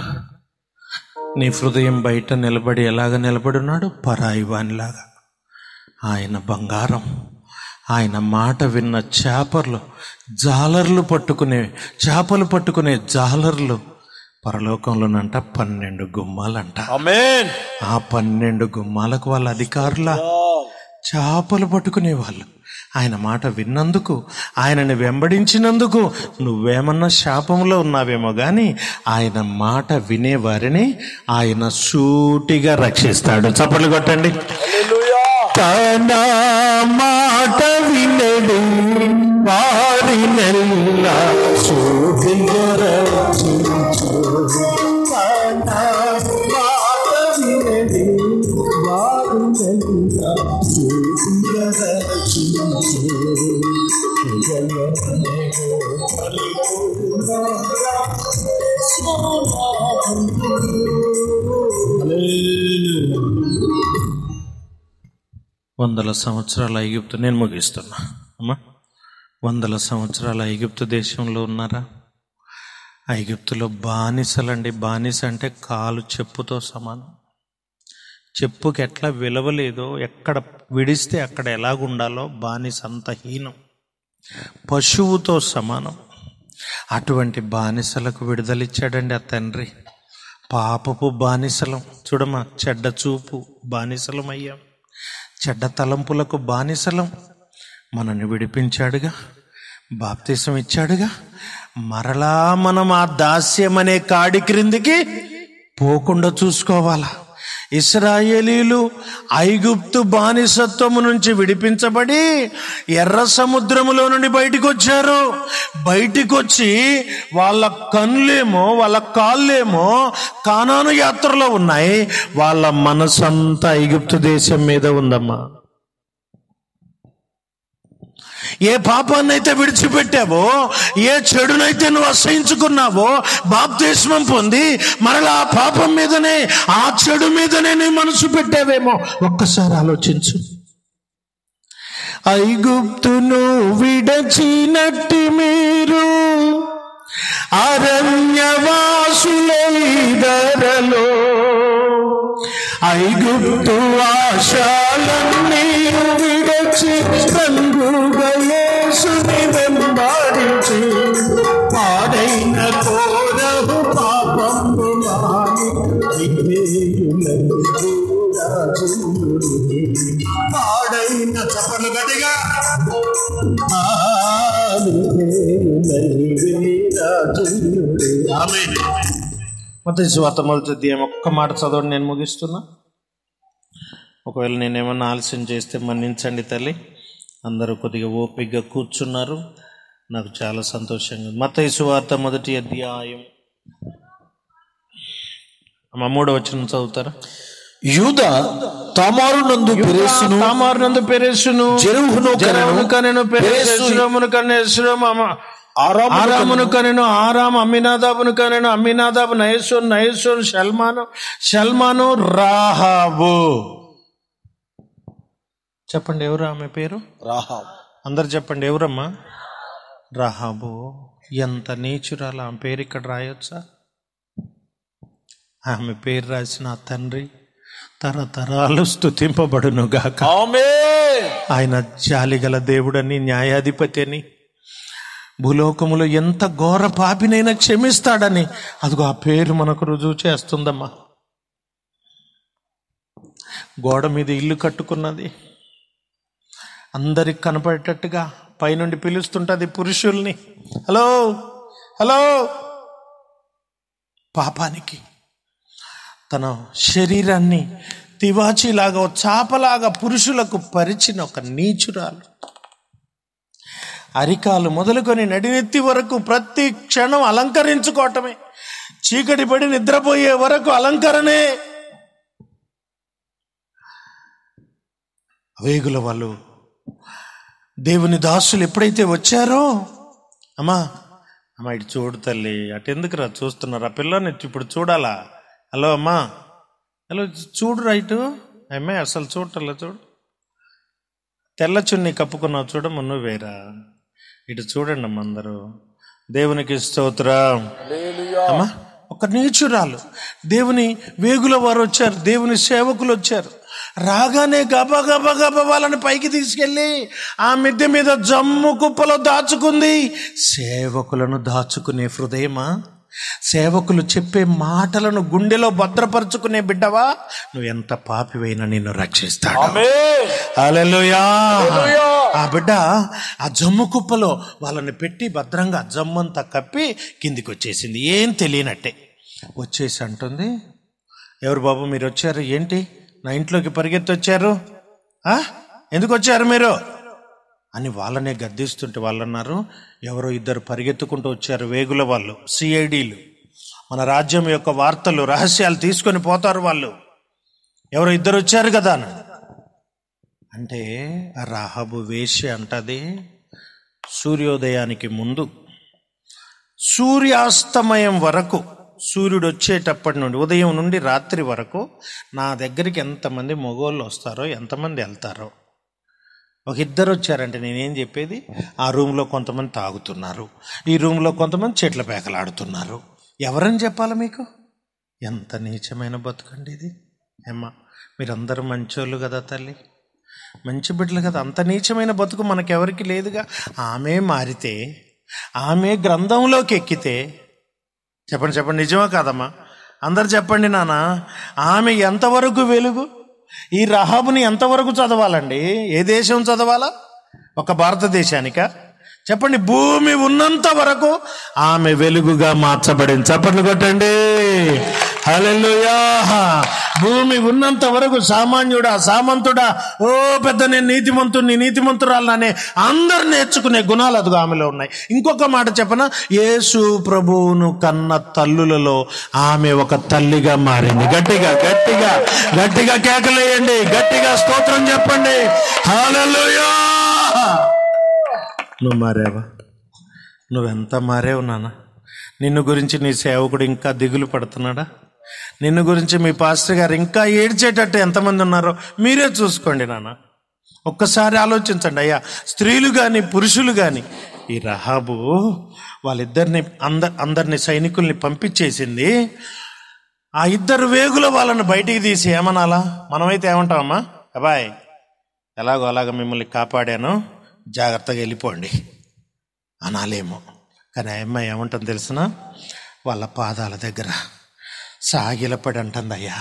నీ హృదయం బయట నిలబడి ఎలాగ నిలబడున్నాడు? పరాయి వానిలాగా. ఆయన బంగారం, ఆయన మాట విన్న చేపలు పట్టుకునే జాలర్లు పరలోకంలోనంట 12 గుమ్మాలంట. ఆమేన్. ఆ 12 గుమ్మాలకు వాళ్ళ అధికారుల చేపలు పట్టుకునే వాళ్ళు. ఆయన మాట విన్నందుకు, ఆయనని వెంబడించినందుకు నువ్వేమన్నా శాపంలో ఉన్నావేమో కానీ ఆయన మాట వినేవారిని ఆయన సూటిగా రక్షిస్తాడు. చప్పట్లు కొట్టండి. తన మాట వినడు వారినెల్లా సూటిగా రక్షించు. వందల సంవత్సరాల ఐగుప్తు, నేను ముగిస్తున్నా అమ్మా. 100 సంవత్సరాల ఐగుప్తు దేశంలో ఉన్నారా? ఐగుప్తులో బానిసలండి. బానిస అంటే కాలు చెప్పుతో సమానం. చెప్పుకి ఎట్లా విలువలేదో, ఎక్కడ విడిస్తే అక్కడ ఎలాగుండాలో బానిస అంత హీనం, పశువుతో సమానం. అటువంటి బానిసలకు విడుదలిచ్చాడండి ఆ తండ్రి. పాపపు బానిసలం చూడమ్మా, చెడ్డ చూపు బానిసలం అయ్యాం, చెడ్డ తలంపులకు బానిసలం. మనల్ని విడిపించాడుగా, బాప్తిసం ఇచ్చాడుగా. మరలా మనం ఆ దాస్యం అనే కాడి క్రిందికి పోకుండా చూసుకోవాలా. ఇశ్రాయేలీలు ఐగుప్తు బానిసత్వము నుంచి విడిపించబడి ఎర్ర సముద్రములో నుండి బయటికి వచ్చారు. బయటికి వచ్చి వాళ్ళ కన్నులేమో, వాళ్ళ కాళ్ళేమో కానాను యాత్రలో ఉన్నాయి. వాళ్ళ మనసంతా ఐగుప్తు దేశం మీద ఉందమ్మా. ఏ పాపాన్నైతే విడిచిపెట్టావో, ఏ చెడునైతే నువ్వు అసహించుకున్నావో, బాప్తిస్మం పొంది మరలా ఆ పాపం మీదనే, ఆ చెడు మీదనే నీ మనసు పెట్టావేమో. ఒక్కసారి ఆలోచించు. ఐగుప్తును విడచినట్టి మీరు అరణ్యవాసులైదరలో, ఐగుప్తు ఆశాలన్నీ విడచి రంగుగా యేసుని వెంబడించి పాడైన కోరవు పాపము మాని పాడైన చప్పలు గట్టిగా మత్తయి సువార్త 1వ అధ్యాయం ఒక్క మాట చదవండి, నేను ముగిస్తున్నా. ఒకవేళ నేనేమన్నా ఆలస్యం చేస్తే మన్నించండి తల్లి. అందరూ కొద్దిగా ఓపికగా కూర్చున్నారు. నాకు చాలా సంతోషంగా. మత్తయి సువార్త 1వ అధ్యాయం 3వ వచనం చదువుతారా? యూదా తామారునందు పెరెసును జెరహును కనెను పెరెసును కనెను ఆరామును కనెను ఆరాము అమ్మినాదాబును కనెను అమ్మినాదాబు నయసోను షల్మాను రాహాబు. చెప్పండి, ఎవరు ఆమె పేరు? రాహాబు. అందరు చెప్పండి, ఎవరమ్మా? రాహాబు. ఎంత నీచురాలు! ఆమె పేరు ఇక్కడ రాయొచ్చా? ఆమె పేరు రాసిన ఆ తండ్రి తరతరాలు స్తుతింపబడును గాక. ఆమేన్. ఆయన జాలిగల దేవుడని, న్యాయాధిపతి అని, భూలోకములో ఎంత ఘోర పాపినైనా క్షమిస్తాడని అదిగో ఆ పేరు మనకు రుజువు చేస్తుందమ్మా. గోడ మీద ఇల్లు కట్టుకున్నది, అందరికి కనపడేటట్టుగా పైనుండి పిలుస్తుంటది పురుషుల్ని, హలో హలో. పాపానికి తన శరీరాన్ని తివాచీలాగా, చాపలాగా పురుషులకు పరిచిన ఒక నీచురాలు. అరికాలు మొదలుకొని నడినెత్తి వరకు ప్రతి క్షణం అలంకరించుకోవటమే. చీకటి పడి నిద్రపోయే వరకు అలంకరణే. వేగుల వాళ్ళు దేవుని దాసులు ఎప్పుడైతే వచ్చారో, అమ్మా ఇటు చూడు తల్లి, అటెందుకురా చూస్తున్నారు? ఆ పిల్లని ఇప్పుడు చూడాలా? హలో అమ్మా, హలో చూడు రైటు. అమ్మాయి అసలు చూడటల్లా, చూడు. తెల్ల చున్ని కప్పుకున్నావు చూడమ్మ, నువ్వేరా. ఇటు చూడండి అమ్మ అందరూ. దేవునికి స్తోత్రం. అమ్మా ఒక నీచురాలు. దేవుని వేగుల వారు వచ్చారు, దేవుని సేవకులు వచ్చారు. రాగానే గబా గబా గబా వాళ్ళని పైకి తీసుకెళ్ళి ఆ మిద్దె మీద జమ్ము కుప్పలో దాచుకుంది. సేవకులను దాచుకునే హృదయమా? సేవకులు చెప్పే మాటలను గుండెలో భద్రపరుచుకునే బిడ్డవా? నువ్వు ఎంత పాపివైనా నిన్ను రక్షిస్తాడు. హల్లెలూయా. ఆ బిడ్డ ఆ జమ్ము కుప్పలో వాళ్ళని పెట్టి భద్రంగా జమ్మంతా కప్పి కిందికి వచ్చేసింది, ఏం తెలియనట్టే వచ్చేసి అంటుంది, ఎవరు బాబు మీరు వచ్చారు? ఏంటి నా ఇంట్లోకి పరిగెత్తి వచ్చారు? ఎందుకు వచ్చారు మీరు అని వాళ్ళనే గద్దిస్తుంటే వాళ్ళు అన్నారు, ఎవరో ఇద్దరు పరిగెత్తుకుంటూ వచ్చారు, వేగుల వాళ్ళు, సిఐడీలు, మన రాజ్యం యొక్క వార్తలు రహస్యాలు తీసుకొని పోతారు వాళ్ళు. ఎవరో ఇద్దరు వచ్చారు కదా అంటే, రాహాబు వేశ్య అంటది, సూర్యోదయానికి ముందు సూర్యాస్తమయం వరకు, సూర్యుడు వచ్చేటప్పటి నుండి ఉదయం నుండి రాత్రి వరకు నా దగ్గరికి ఎంతమంది మగోళ్ళు వస్తారో, ఎంతమంది వెళ్తారో. ఒక ఇద్దరు వచ్చారంటే నేనేం చెప్పేది, ఆ రూమ్లో కొంతమంది తాగుతున్నారు, ఈ రూమ్లో కొంతమంది చెట్ల పేకలాడుతున్నారు. ఎవరని చెప్పాలి మీకు? ఎంత నీచమైన బతుకండి ఇది. ఏమ్మా మీరందరూ మంచోళ్ళు కదా తల్లి, మంచి బిడ్డలు కదా. అంత నీచమైన బతుకు మనకెవరికి లేదుగా. ఆమె మారితే, ఆమె గ్రంథంలోకి ఎక్కితే, చెప్పండి చెప్పండి, నిజమా కాదమ్మా? అందరు చెప్పండి నాన్న. ఆమె ఎంతవరకు వెలుగు? ఈ రహాబుని ఎంతవరకు చదవాలండి? ఏ దేశం చదవాలా? ఒక భారతదేశానికా? చెప్పండి. భూమి ఉన్నంత వరకు ఆమె వెలుగుగా మార్చబడింది. చప్పట్లు కొట్టండి. హల్లెలూయా. భూమి ఉన్నంత వరకు సామాన్యుడా, సామంతుడా, ఓ పెద్ద నేను నీతిమంతుడిని, నీతిమంతురాలనే అందరు నేర్చుకునే గుణాలు అదుగు ఆమెలో ఉన్నాయి. ఇంకొక మాట చెప్పనా, యేసు ప్రభువును కన్న తల్లులలో ఆమె ఒక తల్లిగా మారింది. గట్టిగా గట్టిగా గట్టిగా కేకలేయండి, గట్టిగా స్తోత్రం చెప్పండి. హల్లెలూయా. నువ్వు మారావా? నువ్వెంత మారావు నాన్న. నిన్ను గురించి నీ సేవకుడు ఇంకా దిగులు పడుతున్నాడా? నిన్ను గురించి మీ పాస్టర్ గారు ఇంకా ఏడ్చేటట్టు ఎంతమంది ఉన్నారో మీరే చూసుకోండి నాన్న. ఒక్కసారి ఆలోచించండి అయ్యా. స్త్రీలు కానీ పురుషులు కానీ, ఈ రహాబు వాళ్ళిద్దరిని అందరిని సైనికుల్ని పంపించేసింది. ఆ ఇద్దరు వేగుల వాళ్ళని బయటికి తీసి ఏమనాలా? మనమైతే ఏమంటామమ్మా, అబ్బాయ్ ఎలాగో అలాగ మిమ్మల్ని కాపాడాను, జాగ్రత్తగా వెళ్ళిపోండి అనాలేమో. కానీ ఆ అమ్మాయి ఏమంటుంది తెలిసిన, వాళ్ళ పాదాల దగ్గర సాగిలపడి అంటుంది, అయ్యా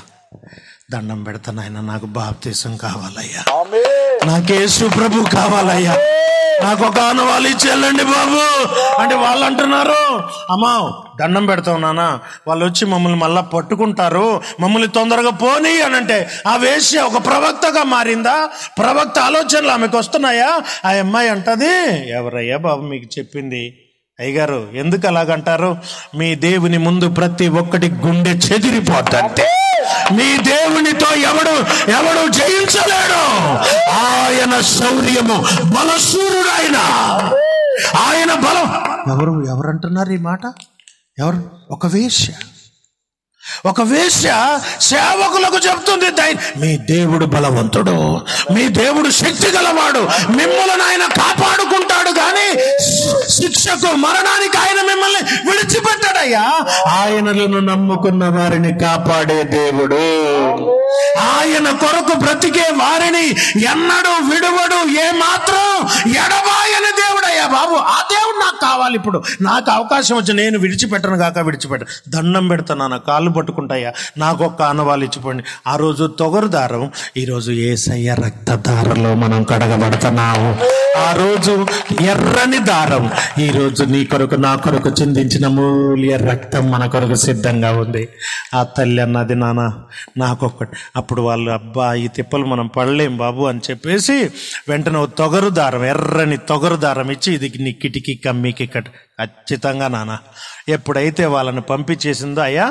దండం పెడతాను, ఆయన నాకు బాప్తీసం కావాలయ్యా, నాకు యేసు ప్రభు కావాలయ్యా, నాకు ఒక ఆనవాళ్ళు ఇచ్చి వెళ్ళండి బాబు అంటే వాళ్ళు అంటున్నారు, అమ్మా దండం పెడతాం నాన్న, వాళ్ళు వచ్చి మమ్మల్ని మళ్ళా పట్టుకుంటారు, మమ్మల్ని తొందరగా పోనీ అని అంటే ఆ వేశ్య ఒక ప్రవక్తగా మారిందా? ప్రవక్త ఆలోచనలు ఆమెకు వస్తున్నాయా? ఆ అమ్మాయి అంటది, ఎవరయ్యా బాబు మీకు చెప్పింది? అయ్యగారు ఎందుకు అలాగంటారు? మీ దేవుని ముందు ప్రతి ఒక్కటి గుండె చెదిరిపోద్దంటే మీ దేవునితో ఎవడు జయించలేడు. ఆయన శౌర్యము బలశూరుడు, ఆయన బలం. ఎవరంటున్నారు ఈ మాట? ఎవరు? ఒక వేశ్య సేవకులకు చెప్తుంది, మీ దేవుడు బలవంతుడు, మీ దేవుడు శక్తి గలవాడు, మిమ్మల్ని ఆయన కాపాడుకుంటాడు, కానీ శిక్షకు మరణానికి ఆయన మిమ్మల్ని విడిచిపెట్టాడయ్యా. ఆయనలను నమ్ముకున్న వారిని కాపాడే దేవుడు, ఆయన కొరకు బ్రతికే వారిని ఎన్నడూ విడువడు, ఏమాత్రం ఎడబాయని దేవుడయ్యా బాబు. ఆ దేవుడు నాకు కావాలి. ఇప్పుడు నాకు అవకాశం వచ్చి నేను విడిచిపెట్టను కాక విడిచిపెట్టను, దండం పెడతాను, నా కాళ్ళు పట్టుకుంటాయా, నాకు ఒక్క ఆనవాళ్ళు ఇచ్చిపోండి. ఆ రోజు తొగరు దారం, ఈరోజు యేసయ్య రక్తధారలో మనం కడగబడుతున్నాము. ఆ రోజు ఎర్రని దారం, ఈరోజు నీ కొరకు నా కొరకు చిందించిన మూల్య రక్తం మన కొరకు సిద్ధంగా ఉంది. ఆ తల్లి అన్నది, నాన్న నాకొక్కటి. అప్పుడు వాళ్ళు, అబ్బా ఈ తిప్పలు మనం పడలేం బాబు అని చెప్పేసి వెంటనే తొగరు దారం, ఎర్రని తొగరు దారం ఇచ్చి, ఇది నీ కిటికీ కమ్మీకి ఖచ్చితంగా నాన్న. ఎప్పుడైతే వాళ్ళని పంపించేసిందో, అయ్యా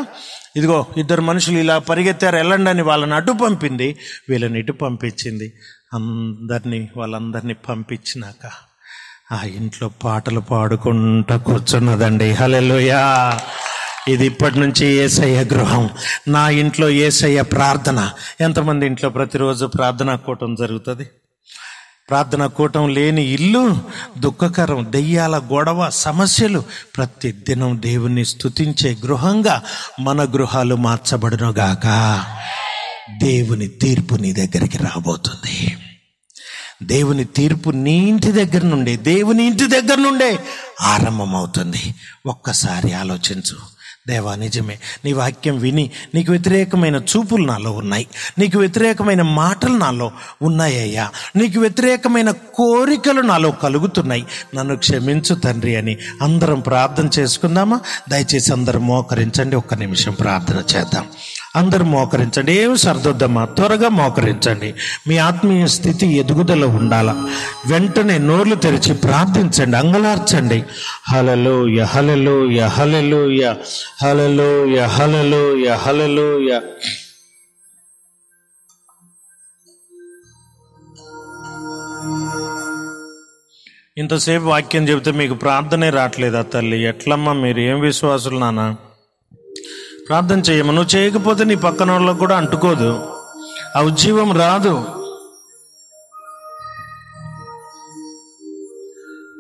ఇదిగో ఇద్దరు మనుషులు ఇలా పరిగెత్తారు వెళ్ళండి అని వాళ్ళని అటు పంపింది, వీళ్ళని ఇటు పంపించింది. వాళ్ళందరినీ పంపించినాక ఆ ఇంట్లో పాటలు పాడుకుంటూ కూర్చున్నదండి. హల్లెలూయా. ఇది ఇప్పటి నుంచి యేసయ్య గృహం, నా ఇంట్లో యేసయ్య ప్రార్థన. ఎంతమంది ఇంట్లో ప్రతిరోజు ప్రార్థనా కూటం జరుగుతుంది? ప్రార్థనా కూటం లేని ఇల్లు దుఃఖకరం. దెయ్యాల గొడవ, సమస్యలు. ప్రతి దినం దేవుణ్ణి స్తుతించే గృహంగా మన గృహాలు మార్చబడునుగాక. దేవుని తీర్పు నీ దగ్గరికి రాబోతుంది. దేవుని తీర్పు నీ ఇంటి దగ్గర నుండే, దేవుని ఇంటి దగ్గర నుండే ఆరంభమవుతుంది. ఒక్కసారి ఆలోచించు. దేవా నిజమే, నీ వాక్యం విని నీకు వ్యతిరేకమైన చూపులు నాలో ఉన్నాయి, నీకు వ్యతిరేకమైన మాటలు నాలో ఉన్నాయ్యా, నీకు వ్యతిరేకమైన కోరికలు నాలో కలుగుతున్నాయి, నన్ను క్షమించు తండ్రి అని అందరం ప్రార్థన చేసుకుందామా? దయచేసి అందరం మోకరించండి, ఒక్క నిమిషం ప్రార్థన చేద్దాం. అందరూ మోకరించండి, ఏమి సర్దొద్దమ్మా, త్వరగా మోకరించండి. మీ ఆత్మీయ స్థితి ఎదుగుదల ఉండాలా. వెంటనే నోర్లు తెరిచి ప్రార్థించండి, అంగలార్చండి. హల్లెలూయా, హల్లెలూయా, హల్లెలూయా, హల్లెలూయా, హల్లెలూయా, హల్లెలూయా. ఇంతసేపు వాక్యం చెబితే మీకు ప్రార్థనే రావట్లేదా తల్లి? ఎట్లమ్మా, మీరు ఏం విశ్వాసులు నాన్న? ప్రార్థన చేయము. నువ్వు చేయకపోతే నీ పక్కన వాళ్ళకు కూడా అంటుకోదు, ఆ ఉజ్జీవం రాదు.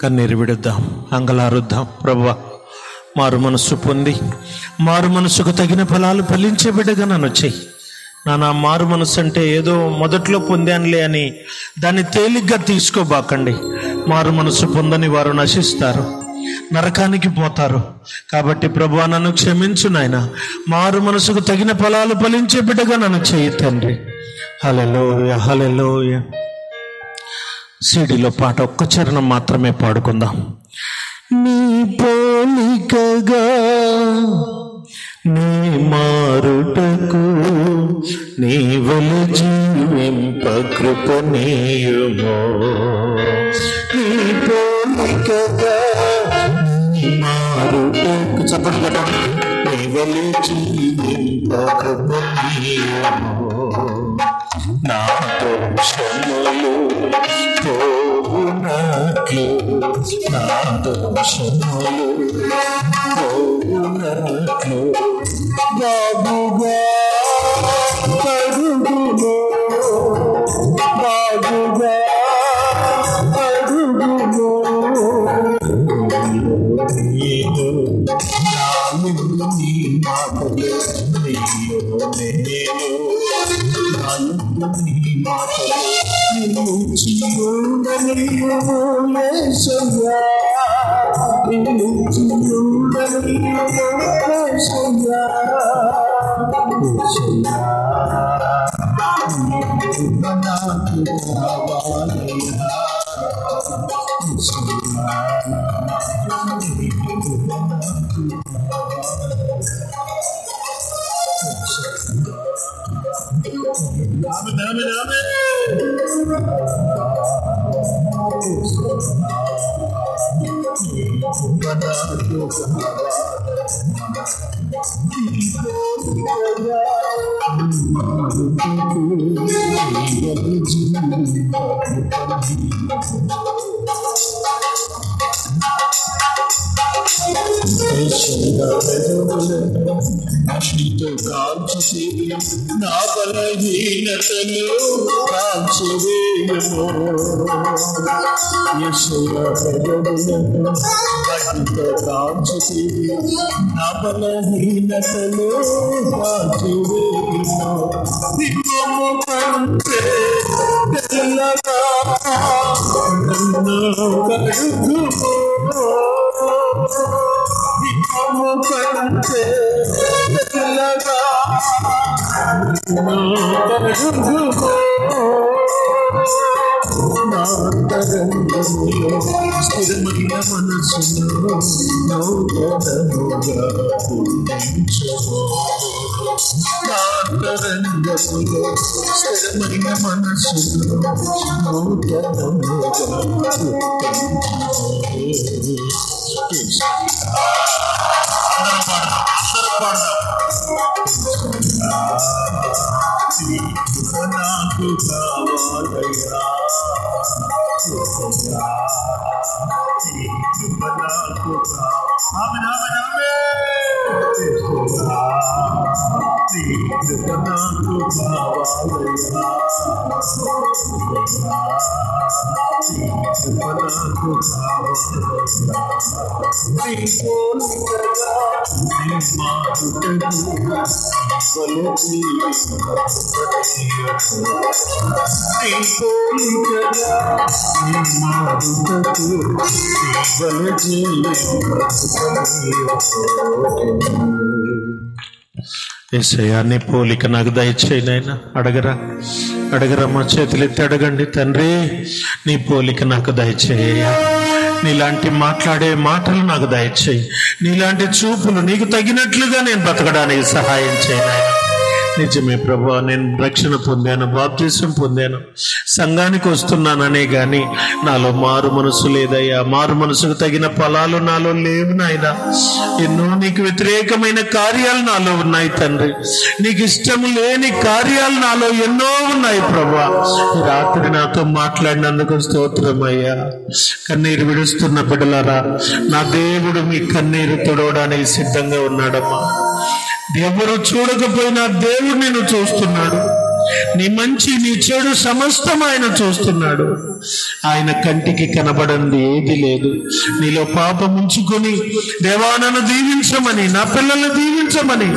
కన్నీరు విడుద్దాం, అంగలారుద్దాం. ప్రభువా, మారు మనస్సు పొంది మారు మనస్సుకు తగిన ఫలాలు ఫలించే బిడ్డగా నన్ను చెయ్యి. నా మారు మనస్సు అంటే ఏదో మొదట్లో పొందానులే అని దాన్ని తేలిగ్గా తీసుకోబాకండి. మారు మనస్సు పొందని వారు నశిస్తారు, నరకానికి పోతారు. కాబట్టి ప్రభువా, నన్ను క్షమించు నాయన. మారు మనసుకు తగిన ఫలాలు ఫలించే బిడ్డగా నన్ను చేయి తండ్రి. హల్లెలూయా, హల్లెలూయా. సీడీలో పాట ఒక్క చరణం మాత్రమే పాడుకుందాం. నీ పోలికగా నీ మారుటకు నీ వలె జీవింప కృప నీయుమో. నీ పోలికగా మారుటకు చప్పట్లు నీ వలె జీవింప కృప నీయుమో. నా దోషములు పోవునట్లు, నా దోషములు పోవునట్లు బాగుగా అడుగులో, బాగుగా అడుగులో. నీ మాటలు నా బలహీనతలు కాల్చివేయము యేసయ్యా పెదవులను వాటితో కాల్చివేయు నా బలహీనతలు కాల్చివేయము దివ్యము కంటే తెల్లగా నన్ను కడుగుము దివ్యము కంటే తెల్లగా స్థిరమైన మనసును నూతనముగా పూజించుము నాంతరంగములో స్థిరమైన మనసును నూతనముగా నాకు కావాలయ్యా నాకు యేసయ్యా నీ పోలిక నాకు దయచేయి నాయనా. అడగరమ్మా, చేతులెత్తి అడగండి. తండ్రి నీ పోలిక నాకు దయచేయ్యా. నీలాంటి మాట్లాడే మాటలు నాకు దయచేయి. నీలాంటి చూపులు నీకు తగినట్లుగా నేను బ్రతకడానికి సహాయం చేయి నాయనా. నిజమే ప్రభువా, నేను రక్షణ పొందాను, బాప్తిసం పొందాను, సంఘానికి వస్తున్నాననే గాని నాలో మారు మనసు లేదయ్యా. మారు మనసుకు తగిన ఫలాలు నాలో లేవు నాయనా. ఎన్నో నీకు వ్యతిరేకమైన కార్యాలు నాలో ఉన్నాయి తండ్రి. నీకు ఇష్టం లేని కార్యాలు నాలో ఎన్నో ఉన్నాయి ప్రభువా. రాత్రి నాతో మాట్లాడినందుకు స్తోత్రమయ్యా. కన్నీరు విడుస్తున్న బిడ్డలారా, నా దేవుడు మీ కన్నీరు తుడవడానికి సిద్ధంగా ఉన్నాడమ్మా. ఎవరు చూడకపోయినా దేవుడు నిన్ను చూస్తున్నాడు. నీ మంచి నీ చెడు సమస్తం ఆయన చూస్తున్నాడు. ఆయన కంటికి కనబడంది ఏది లేదు. నీలో పాపం ఉంచుకొని దేవా నన్ను దీవించమని, నా పిల్లల్ని దీవించమని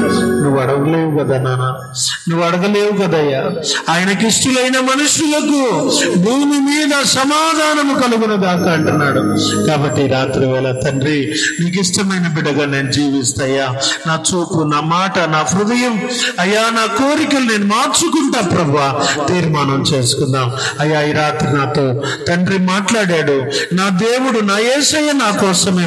నువ్వు అడగలేవు కదా నాన్న, నువ్వు అడగలేవు కదయ్యా. ఆయనకి ఇష్టలైన మనుషులకు భూమి మీద సమాధానము కలుగును దాకా అంటున్నాడు. కాబట్టి రాత్రి వేళ తండ్రి నీకు ఇష్టమైన బిడ్డగా నేను జీవిస్తాయా. నా చూపు, నా మాట, నా హృదయం అయ్యా, నా కోరికలు నేను మార్చుకుంటా ప్రభువా. తీర్మానం చేసుకుందాం అయ్యా. ఈ రాత్రి నాతో తండ్రి మాట్లాడాడు. నా దేవుడు, నా యేసయ్య నా కోసమే